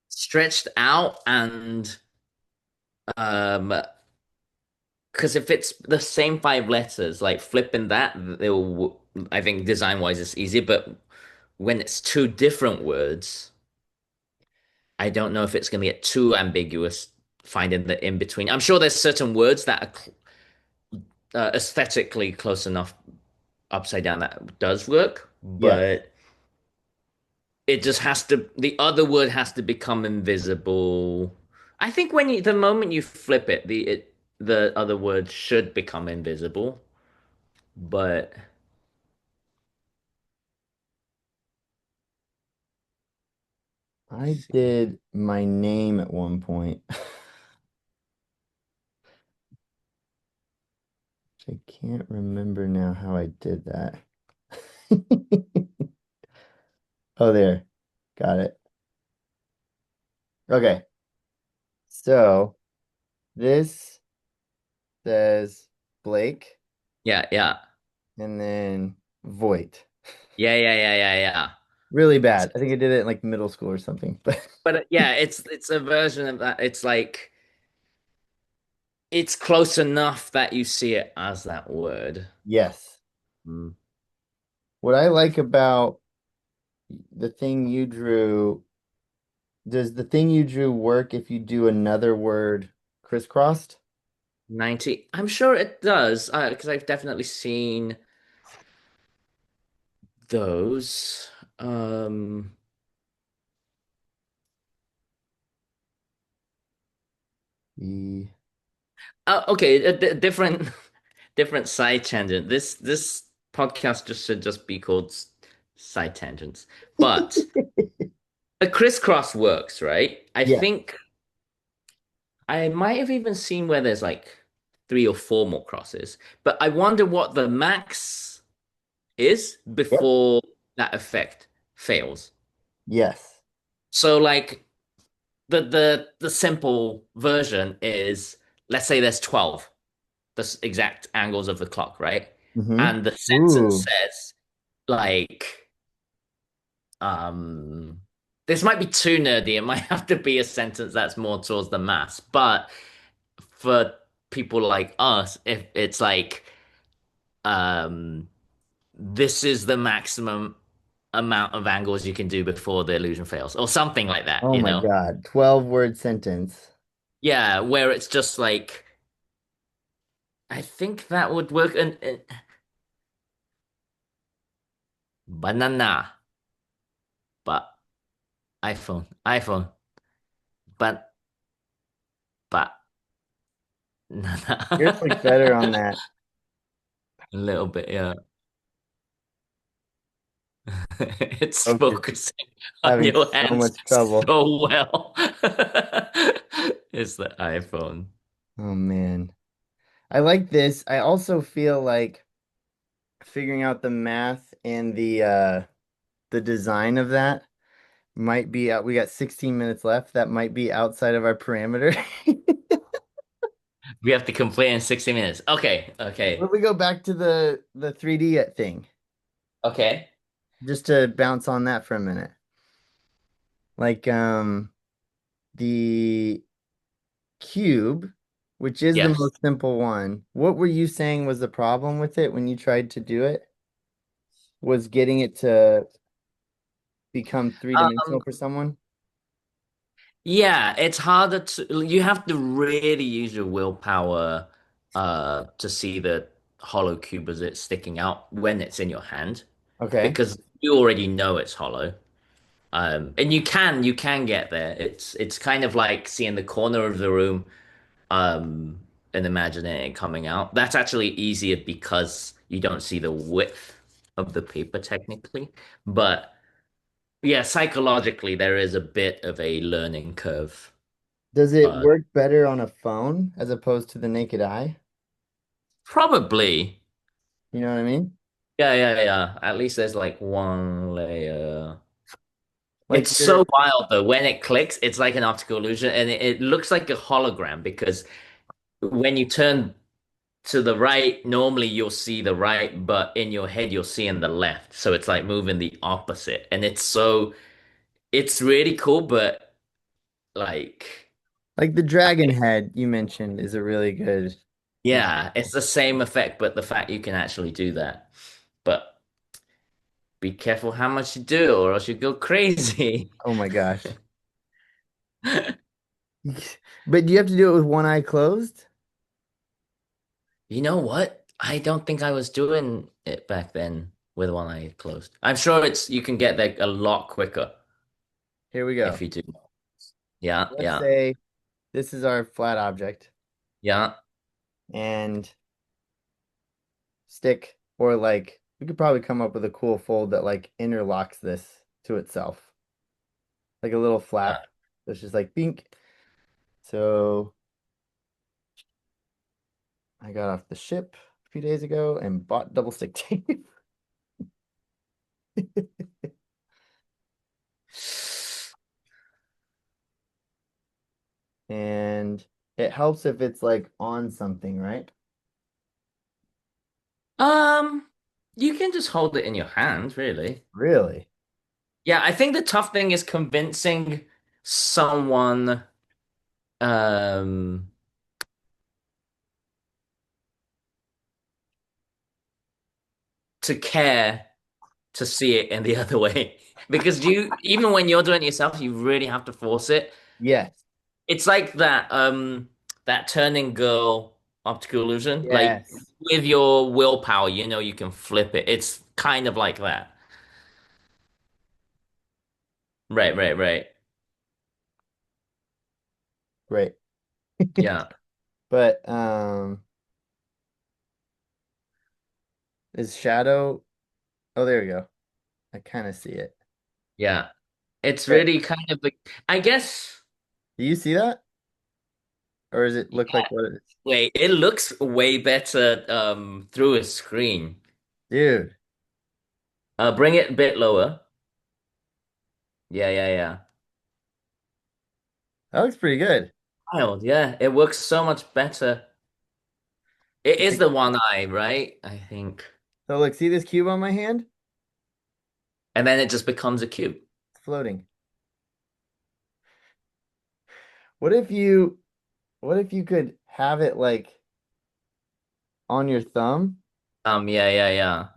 Stretched out and um because if it's the same five letters, like flipping that, they'll I think design wise it's easier, but when it's two different words, I don't know if it's going to get too ambiguous finding the in between. I'm sure there's certain words that are aesthetically close enough upside down that does work, Yes. but it just has to, the other word has to become invisible. I think the moment you flip it, the other word should become invisible, but let's I see. did my name at one point, which I can't remember now how I did that. Oh, there. Got it. Okay. So this says Blake Yeah, yeah. and then Voigt. Yeah, yeah, yeah, yeah, yeah. Really bad. I think I did it in like middle school or something. But But yeah, it's a version of that. It's like it's close enough that you see it as that word. yes. Mm. What I like about the thing you drew, does the thing you drew work if you do another word crisscrossed? 90. I'm sure it does, because I've definitely seen those. Um, The okay, a different different side tangent. This podcast just should just be called side tangents. But a crisscross works, right? I Yes. think I might have even seen where there's like three or four more crosses, but I wonder what the max is Yep. before that effect fails. Yes. So like the simple version is let's say there's 12, exact angles of the clock, right? Mm-hmm. And the sentence Ooh. says like um this might be too nerdy. It might have to be a sentence that's more towards the mass, but for people like us, if it's like um this is the maximum amount of angles you can do before the illusion fails, or something like that, Oh you my know? God. 12-word sentence. Yeah, where it's just like I think that would work. And banana, but iPhone, but but Yours look better on a that. little bit, yeah. It's Focus. focusing on Having your so hands much trouble. so well. It's the iPhone. Oh man. I like this. I also feel like figuring out the math and the design of that might be out. We got 16 minutes left. That might be outside of our parameter. We have to complete in 60 minutes. Okay, What if okay, we go back to the 3D thing? okay. Just to bounce on that for a minute. Like the cube, which is the Yes. most simple one. What were you saying was the problem with it when you tried to do it? Was getting it to become Um, three-dimensional for someone? yeah, it's harder you have to really use your willpower to see the hollow cube as it's sticking out when it's in your hand Okay. because you already know it's hollow. And you can get there. It's kind of like seeing the corner of the room um and imagining it coming out. That's actually easier because you don't see the width of the paper technically. But yeah, psychologically there is a bit of a learning curve. Does it Uh work better on a phone as opposed to the naked eye? Probably. You know what I mean? Yeah. At least there's like one layer. Like It's so your wild though. When it clicks, it's like an optical illusion and it looks like a hologram because when you turn to the right, normally you'll see the right, but in your head you're seeing the left. So it's like moving the opposite. And it's really cool, but like, like the dragon head you mentioned is a really good yeah, it's example. the same effect, but the fact you can actually do that. But be careful how much you do, or else you go crazy. Oh my gosh. But do you have to do it with one eye closed? You know what? I don't think I was doing it back then with one eye closed. I'm sure it's you can get there a lot quicker Here we if go. you do. Yeah, Let's yeah, say this is our flat object yeah. and stick, or like we could probably come up with a cool fold that like interlocks this to itself, like a little Yeah. flap that's just like bink. So I got off the ship a few days ago and bought double stick tape. And it helps if it's like on something, right? Um, you can just hold it in your hand, really. Really? Yeah, I think the tough thing is convincing someone um to care to see it in the other way. Because you even when you're doing it yourself, you really have to force it. Yes. It's like that turning girl optical illusion. Like Yes. with your willpower, you know you can flip it. It's kind of like that. Right. Great. Yeah, But is shadow, oh there we go. I kind of see it. yeah. It's But really kind of like I guess do you see that? or does it look like what it is? Wait, it looks way better through a screen. Dude, Bring it a bit lower. Yeah, yeah, yeah. that looks pretty good. Wild, yeah. It works so much better. It is Like, the one eye, right? I think. so look, see this cube on my hand? And then it just becomes a cube. It's floating. What if you what if you could have it like on your thumb? Yeah, yeah, yeah.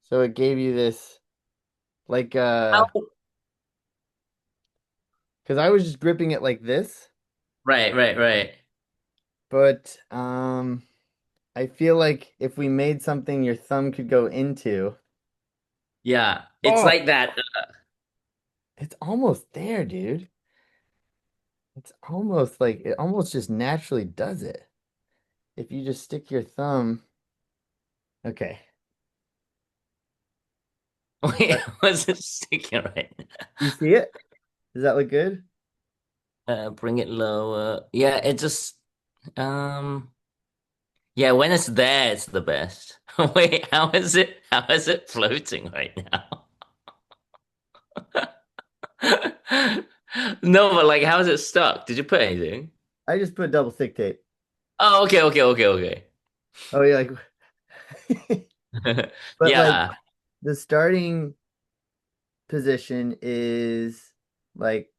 So it gave you this like How? because I was just gripping it like this, Right, right, right. but I feel like if we made something your thumb could go into. Yeah, it's Oh, like that. it's almost there, dude. It's almost like it almost just naturally does it. If you just stick your thumb. Okay. Wait, But was it sticking right? you see it? Does that look good? Bring it lower. Yeah, it just um yeah, when it's there, it's the best. Wait, how is it floating right now? No, but like how is it stuck? Did you put anything? I just put double stick tape. Oh, okay, okay, okay, okay. Oh yeah, like but like Yeah. the starting position is like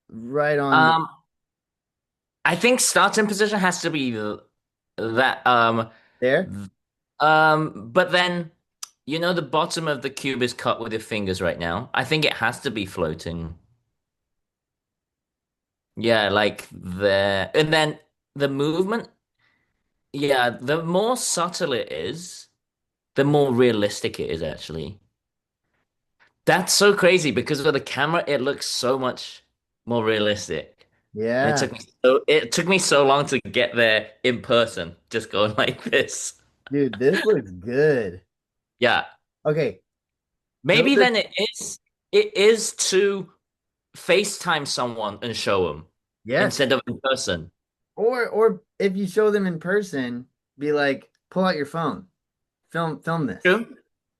right on Um, I think starting position has to be that there. but then you know the bottom of the cube is cut with your fingers right now. I think it has to be floating. Yeah, like there. And then the movement, yeah, the more subtle it is, the more realistic it is actually. That's so crazy because with the camera it looks so much more realistic. And Yeah. it took me so long to get there in person, just going like this. Dude, this looks good. Yeah. Okay. Build Maybe this. then it is to FaceTime someone and show them Yes. instead of in person. Or if you show them in person, be like, pull out your phone. Film this. True.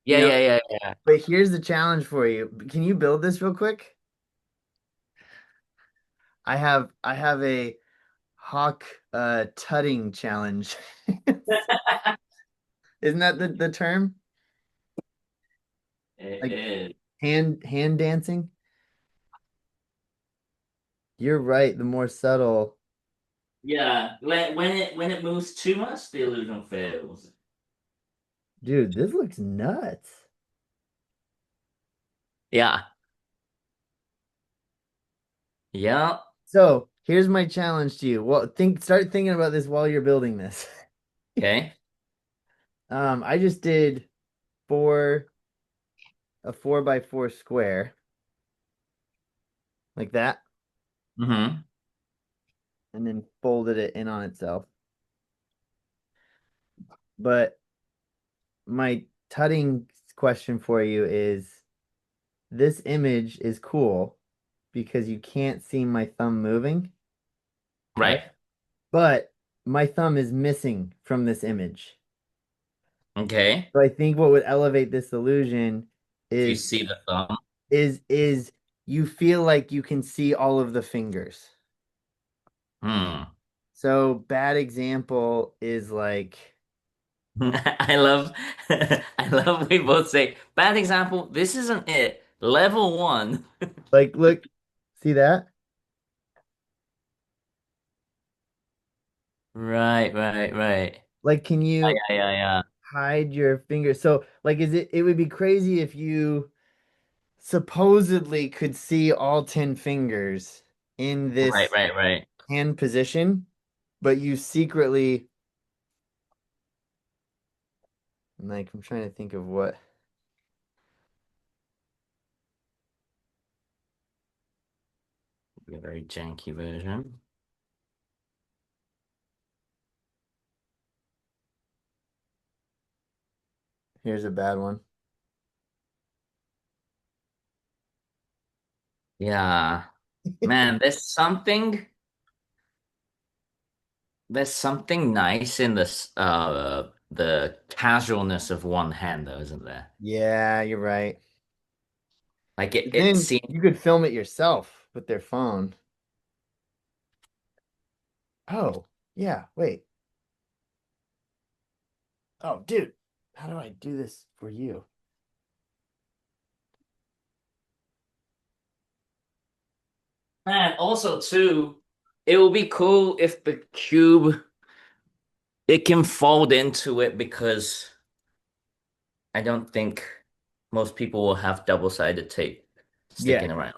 You Yeah, know? yeah, yeah, yeah. But here's the challenge for you. Can you build this real quick? I have a hawk tutting challenge. Isn't that the term? It Like is. hand dancing? You're right, the more subtle. Yeah, when it moves too much, the illusion fails. Dude, this looks nuts. Yeah. Yeah. So here's my challenge to you. Well, start thinking about this while you're building this. Okay. I just did four a 4x4 square like that, Mm-hmm. and and then folded it in on itself. But my tutting question for you is this image is cool because you can't see my thumb moving, right? Right. But my thumb is missing from this image. Okay. So I think what would elevate this illusion If you is see the thumb. is you feel like you can see all of the fingers. Hmm. So bad example is like I love I love we both say bad example, this isn't it. Level one. look, see that? Right, right, right. Like can Yeah, you yeah, yeah, yeah. hide your fingers? So like it would be crazy if you supposedly could see all 10 fingers in Right, this right, right. hand position, but you secretly like I'm trying to think of what. A very janky version. Here's a bad one. Yeah. Man, there's something. there's something nice in this the casualness of one hand though, isn't there? Yeah, you're right. Like it Then seems you could film it yourself with their phone. Oh, yeah, wait. Oh, dude, how do I do this for you? man, also too, it will be cool if the cube it can fold into it because I don't think most people will have double-sided tape Yeah, sticking around.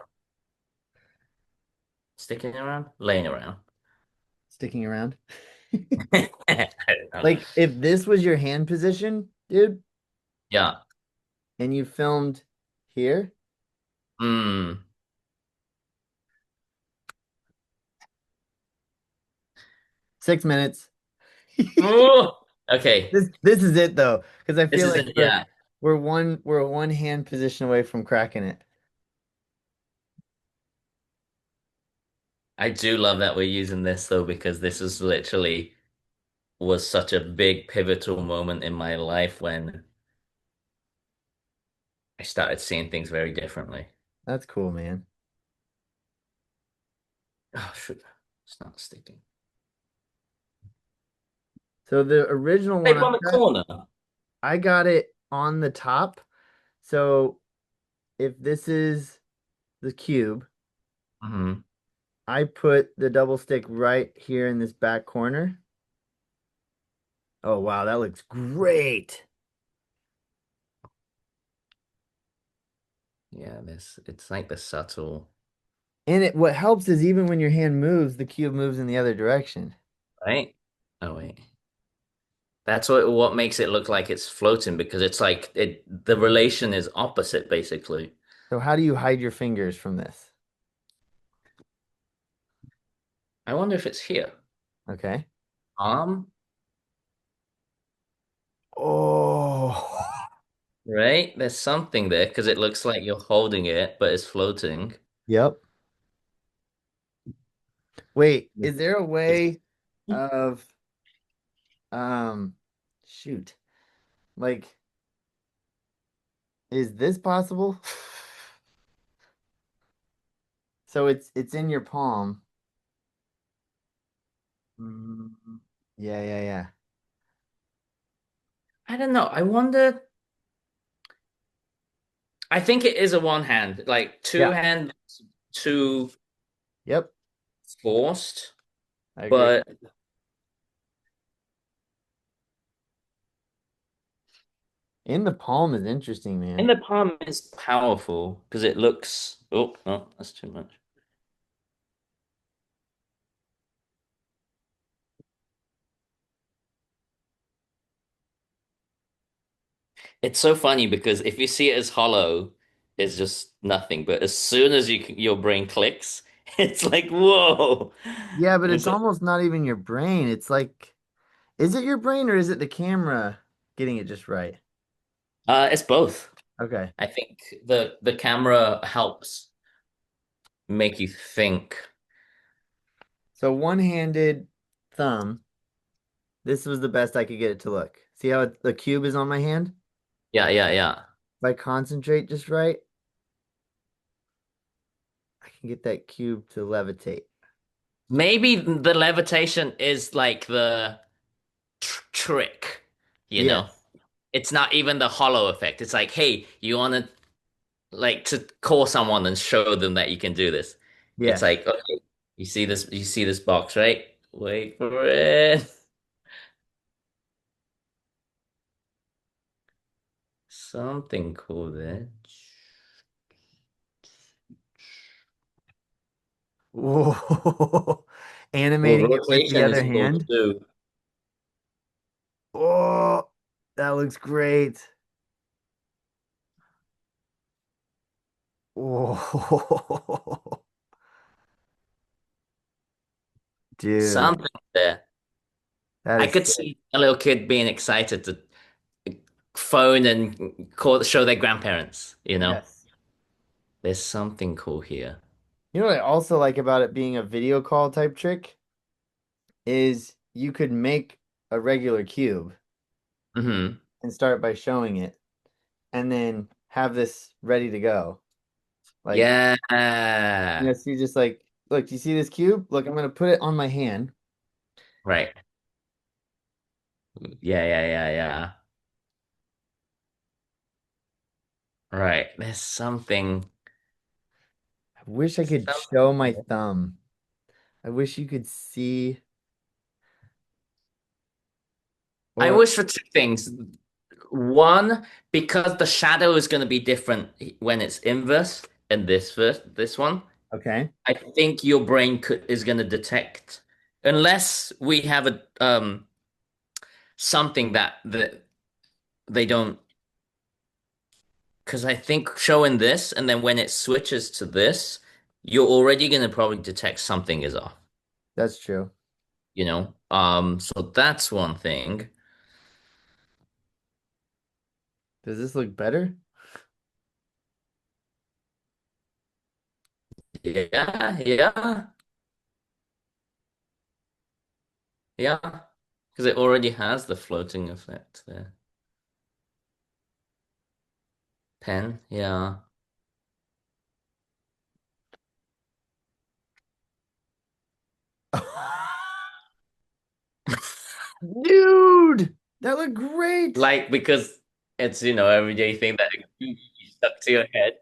Sticking around? Laying around. sticking around. I don't know. Like if this was your hand position, dude, Yeah. and you filmed here, Mm. 6 minutes. Ooh. Okay. This is it though, because I This feel is like it. Yeah. we're a one hand position away from cracking it. I do love that we're using this though, because this is literally was such a big pivotal moment in my life when I started seeing things very differently. That's cool, man. Oh, shoot. It's not sticking. So the original one Maybe on the got, corner. I got it on the top. So if this is the cube, Hmm. I put the double stick right here in this back corner. Oh wow, that looks great. Yeah, this it's like the subtle, And it what helps is even when your hand moves, the cube moves in the other direction. right? Oh wait. That's what makes it look like it's floating because it's like the relation is opposite basically. So how do you hide your fingers from this? I wonder if it's here. Okay. Arm, Oh, right? There's something there because it looks like you're holding it, but it's floating. yep. Wait, This is there a is- way of um shoot. Like, is this possible? So it's in your palm. Mm, yeah, yeah, yeah. I don't know. I wonder. I think it is a one hand, like two Yeah. hand, too Yep. forced, I agree. but In the palm is interesting, in man. the palm is powerful because it looks. Oh, no, that's too much. It's so funny because if you see it as hollow, it's just nothing. But as soon as your brain clicks, it's like, whoa. Yeah, but it's It's almost not even your brain. It's like, is it your brain or is it the camera getting it just right? it's both. Okay. I think the camera helps make you think. So one-handed thumb. This was the best I could get it to look. See how the cube is on my hand? Yeah, yeah, yeah. If I concentrate just right, I can get that cube to levitate. Maybe the levitation is like the trick, you know? Yes. It's not even the hollow effect. It's like, hey, you want to like to call someone and show them that you can do this. It's Yes. like, okay, you see this box, right? Wait for it. Something cool there. Whoa. Well, Animating it with the rotation other is cool hand. too. Oh, that looks great. Oh, dude, Something there. that I is could sick. see a little kid being excited to phone and show their grandparents, you know? Yes. There's something cool here. You know what I also like about it being a video call type trick is you could make a regular cube Hmm. and start by showing it and then have this ready to go. Like, Yeah. so you just like, look, do you see this cube? Look, I'm gonna put it on my hand. Right. Yeah, yeah, yeah, yeah. Right. There's something, I wish I could show my something. thumb. I wish you could see I or wish for two things. One, because the shadow is going to be different when it's inverse and this one. okay. I think your brain is going to detect, unless we have a something that they don't. Because I think showing this and then when it switches to this, you're already going to probably detect something is off. That's true. So that's one thing. Does this look better? Yeah, yeah, yeah. Because it already has the floating effect there. Pen, yeah. Dude, that looked great. Like because it's everyday thing that you stuck to your head.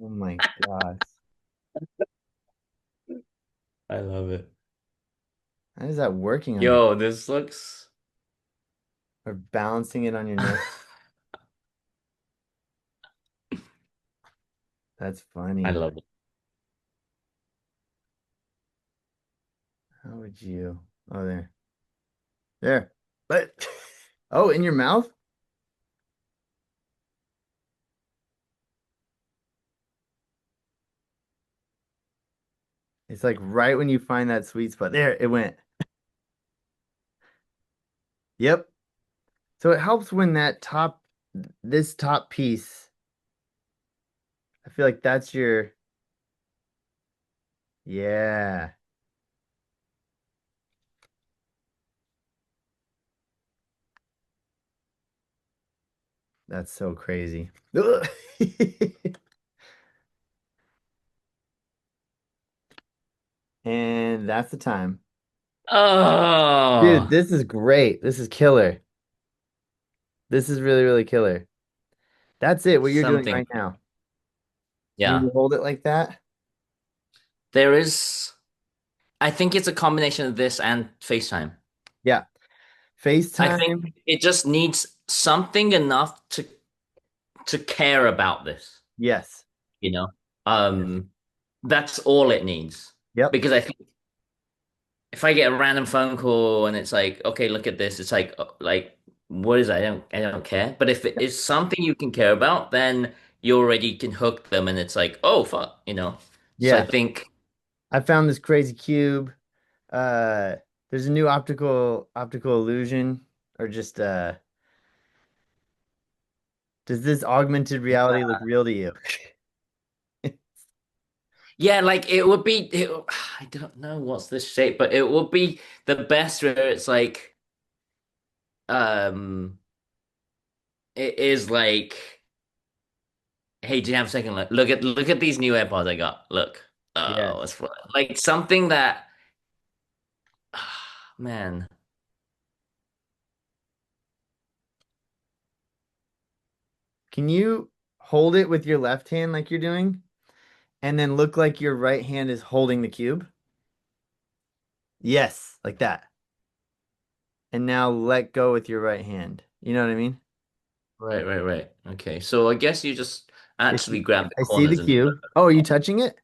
Oh my gosh. I love it. How is that working on your Yo, this looks. or balancing it on your neck? That's I funny. love it. How would you? Oh, there. There. But oh, in your mouth? It's like right when you find that sweet spot. There, it went. Yep. So it helps when this top piece, I feel like that's your, yeah, that's so crazy. Ugh. And that's the time. Dude, Oh, this is great. This is killer. This is really, really killer. That's it, what you're doing something. right now. When Yeah. you hold it like that. There is. I think it's a combination of this and FaceTime. Yeah. I think FaceTime. it just needs something enough to care about this, Yes. you know? Yes. Um, that's all it needs. Yep. Because I think if I get a random phone call and it's like, okay, look at this, it's like, what is it? I don't care. But if it Yep. is something you can care about, then you already can hook them and it's like, oh fuck. So I Yeah. think, I found this crazy cube. Uh, there's a new optical illusion or just does this augmented reality look real to you? yeah, like it would be, I don't know what's this shape, but it would be the best where it's like, um, it is like, hey, do you have a second? Look at these new AirPods I got. Look, oh, Yes. it's like something that, man, Can you hold it with your left hand like you're doing and then look like your right hand is holding the cube? Yes, like that. And now let go with your right hand. You know what I mean? right, right, right. Okay, so I guess you just actually grab the I see the corners and cube. Oh, are you touching it?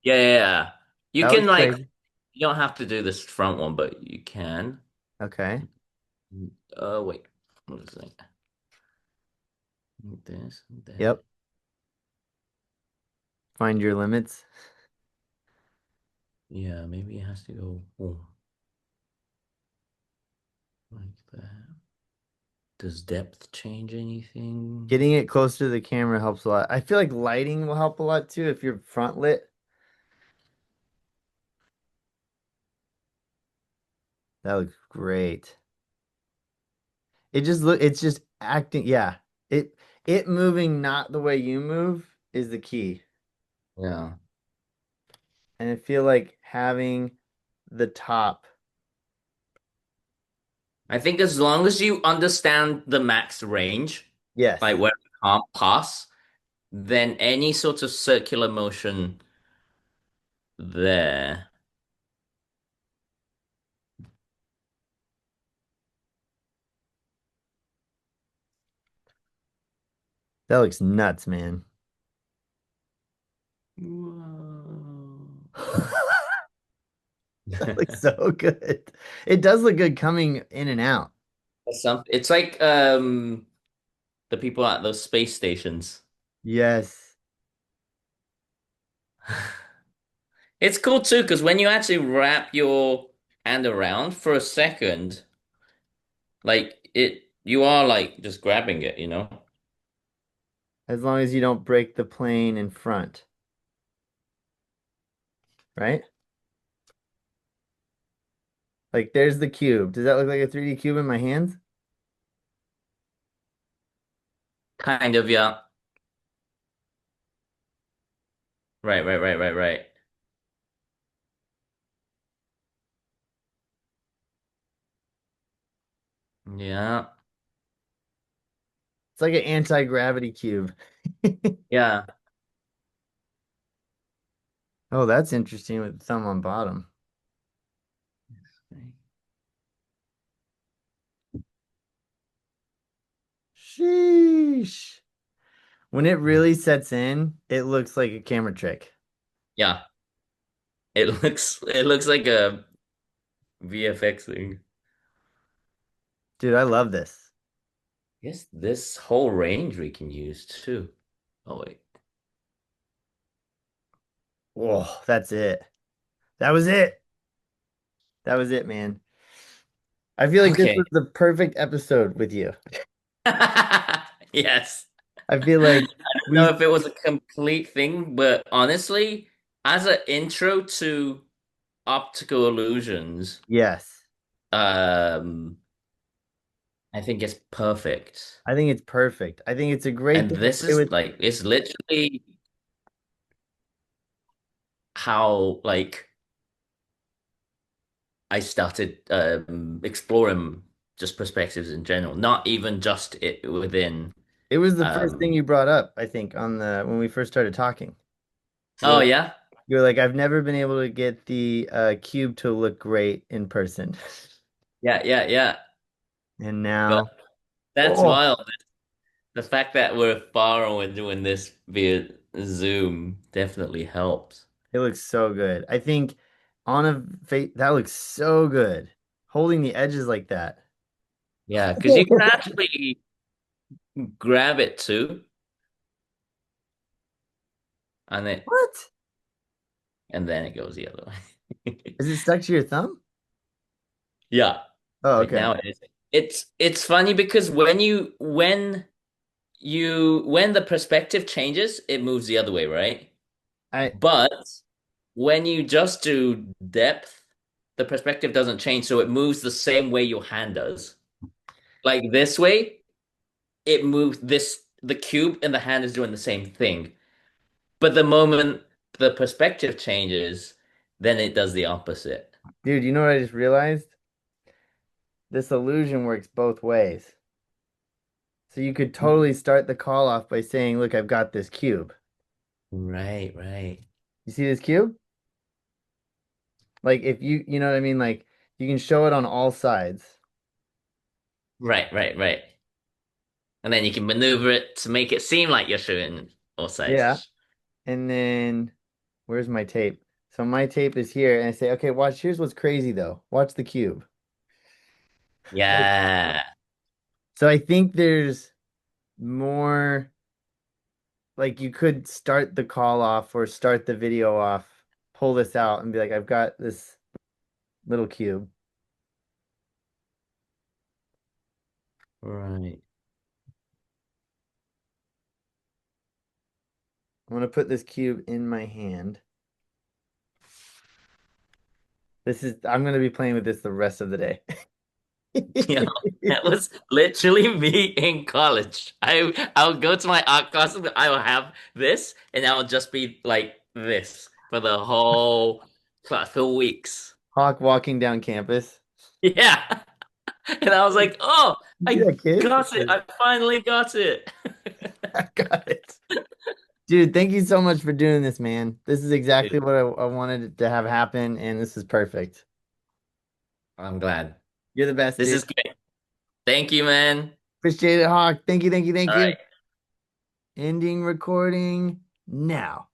yeah, yeah, yeah. You That can looks like, crazy. you don't have to do this front one, but you can. Okay. Wait, what is it? This, that. Yep. Find your limits. Yeah, maybe it has to go like that. Does depth change anything? Getting it closer to the camera helps a lot. I feel like lighting will help a lot too if you're front lit. That looks great. It's just acting, yeah. It it moving not the way you move is the key. Yeah. And I feel like having the top. I think as long as you understand the max range, Yes. like where you can't pass, then any sort of circular motion there. That looks nuts, man. Whoa. That looks so good. It does look good coming in and out. It's like the people at those space stations. Yes. It's cool too, because when you actually wrap your hand around for a second, like you are like just grabbing it, you know? As long as you don't break the plane in front, right? Like there's the cube. Does that look like a 3D cube in my hands? Kind of, yeah. Right. Yeah, It's like an anti-gravity cube. yeah. Oh, that's interesting with thumb on bottom. Sheesh. When it really sets in, it looks like a camera trick. Yeah, it looks like a VFX thing. Dude, I love this. Guess this whole range we can use too. Oh wait. Whoa, that's it. That was it. That was it, man. I feel like this Okay. was the perfect episode with you. Yes. I feel like Know we, if it was a complete thing, but honestly, as an intro to optical illusions, yes, um, I think it's perfect. I think it's perfect. I think it's a great And thing to this play is with. like it's literally how like I started exploring just perspectives in general, not even just it within It was the first thing um you brought up, I think, on the when we first started talking. oh Where yeah. you were like, I've never been able to get the cube to look great in person. Yeah. And But now, that's oh, wild. The fact that we're far and we're doing this via Zoom definitely helps. it looks so good. I think on a face, that looks so good. Holding the edges like that. Yeah, because you can actually grab it too, and it What? and then it goes the other way. Is it stuck to your thumb? Yeah, Oh, right okay. now it is. It's funny because when the perspective changes, it moves the other way, right? I But when you just do depth, the perspective doesn't change, so it moves the same way your hand does. Like this way, it moves the cube and the hand is doing the same thing. But the moment the perspective changes, then it does the opposite. Dude, you know what I just realized? This illusion works both ways. So you could totally start the call off by saying, look, I've got this cube. Right. You see this cube? Like if you know what I mean? Like you can show it on all sides. Right. And then you can maneuver it to make it seem like you're shooting all Yeah. sides. And then where's my tape? So my tape is here, and I say, okay, watch. Here's what's crazy though. Watch the cube. Like, Yeah. so I think there's more, like you could start the call off or start the video off, pull this out and be like, I've got this little cube. Right. I'm gonna put this cube in my hand. I'm gonna be playing with this the rest of the day. You know, that was literally me in college. I'll go to my art class and I will have this, and I will just be like this for the whole class for weeks. Hawk walking down campus. Yeah. And I was like, oh, You see I that kid? got it. I finally got it. I got it. Dude, thank you so much for doing this, man. This is exactly Dude, what I wanted to have happen, and this is perfect. I'm glad. You're the best, This dude. is great. Thank you, man. Appreciate it, Hawk. Thank you, thank you, thank All you. right. Ending recording now.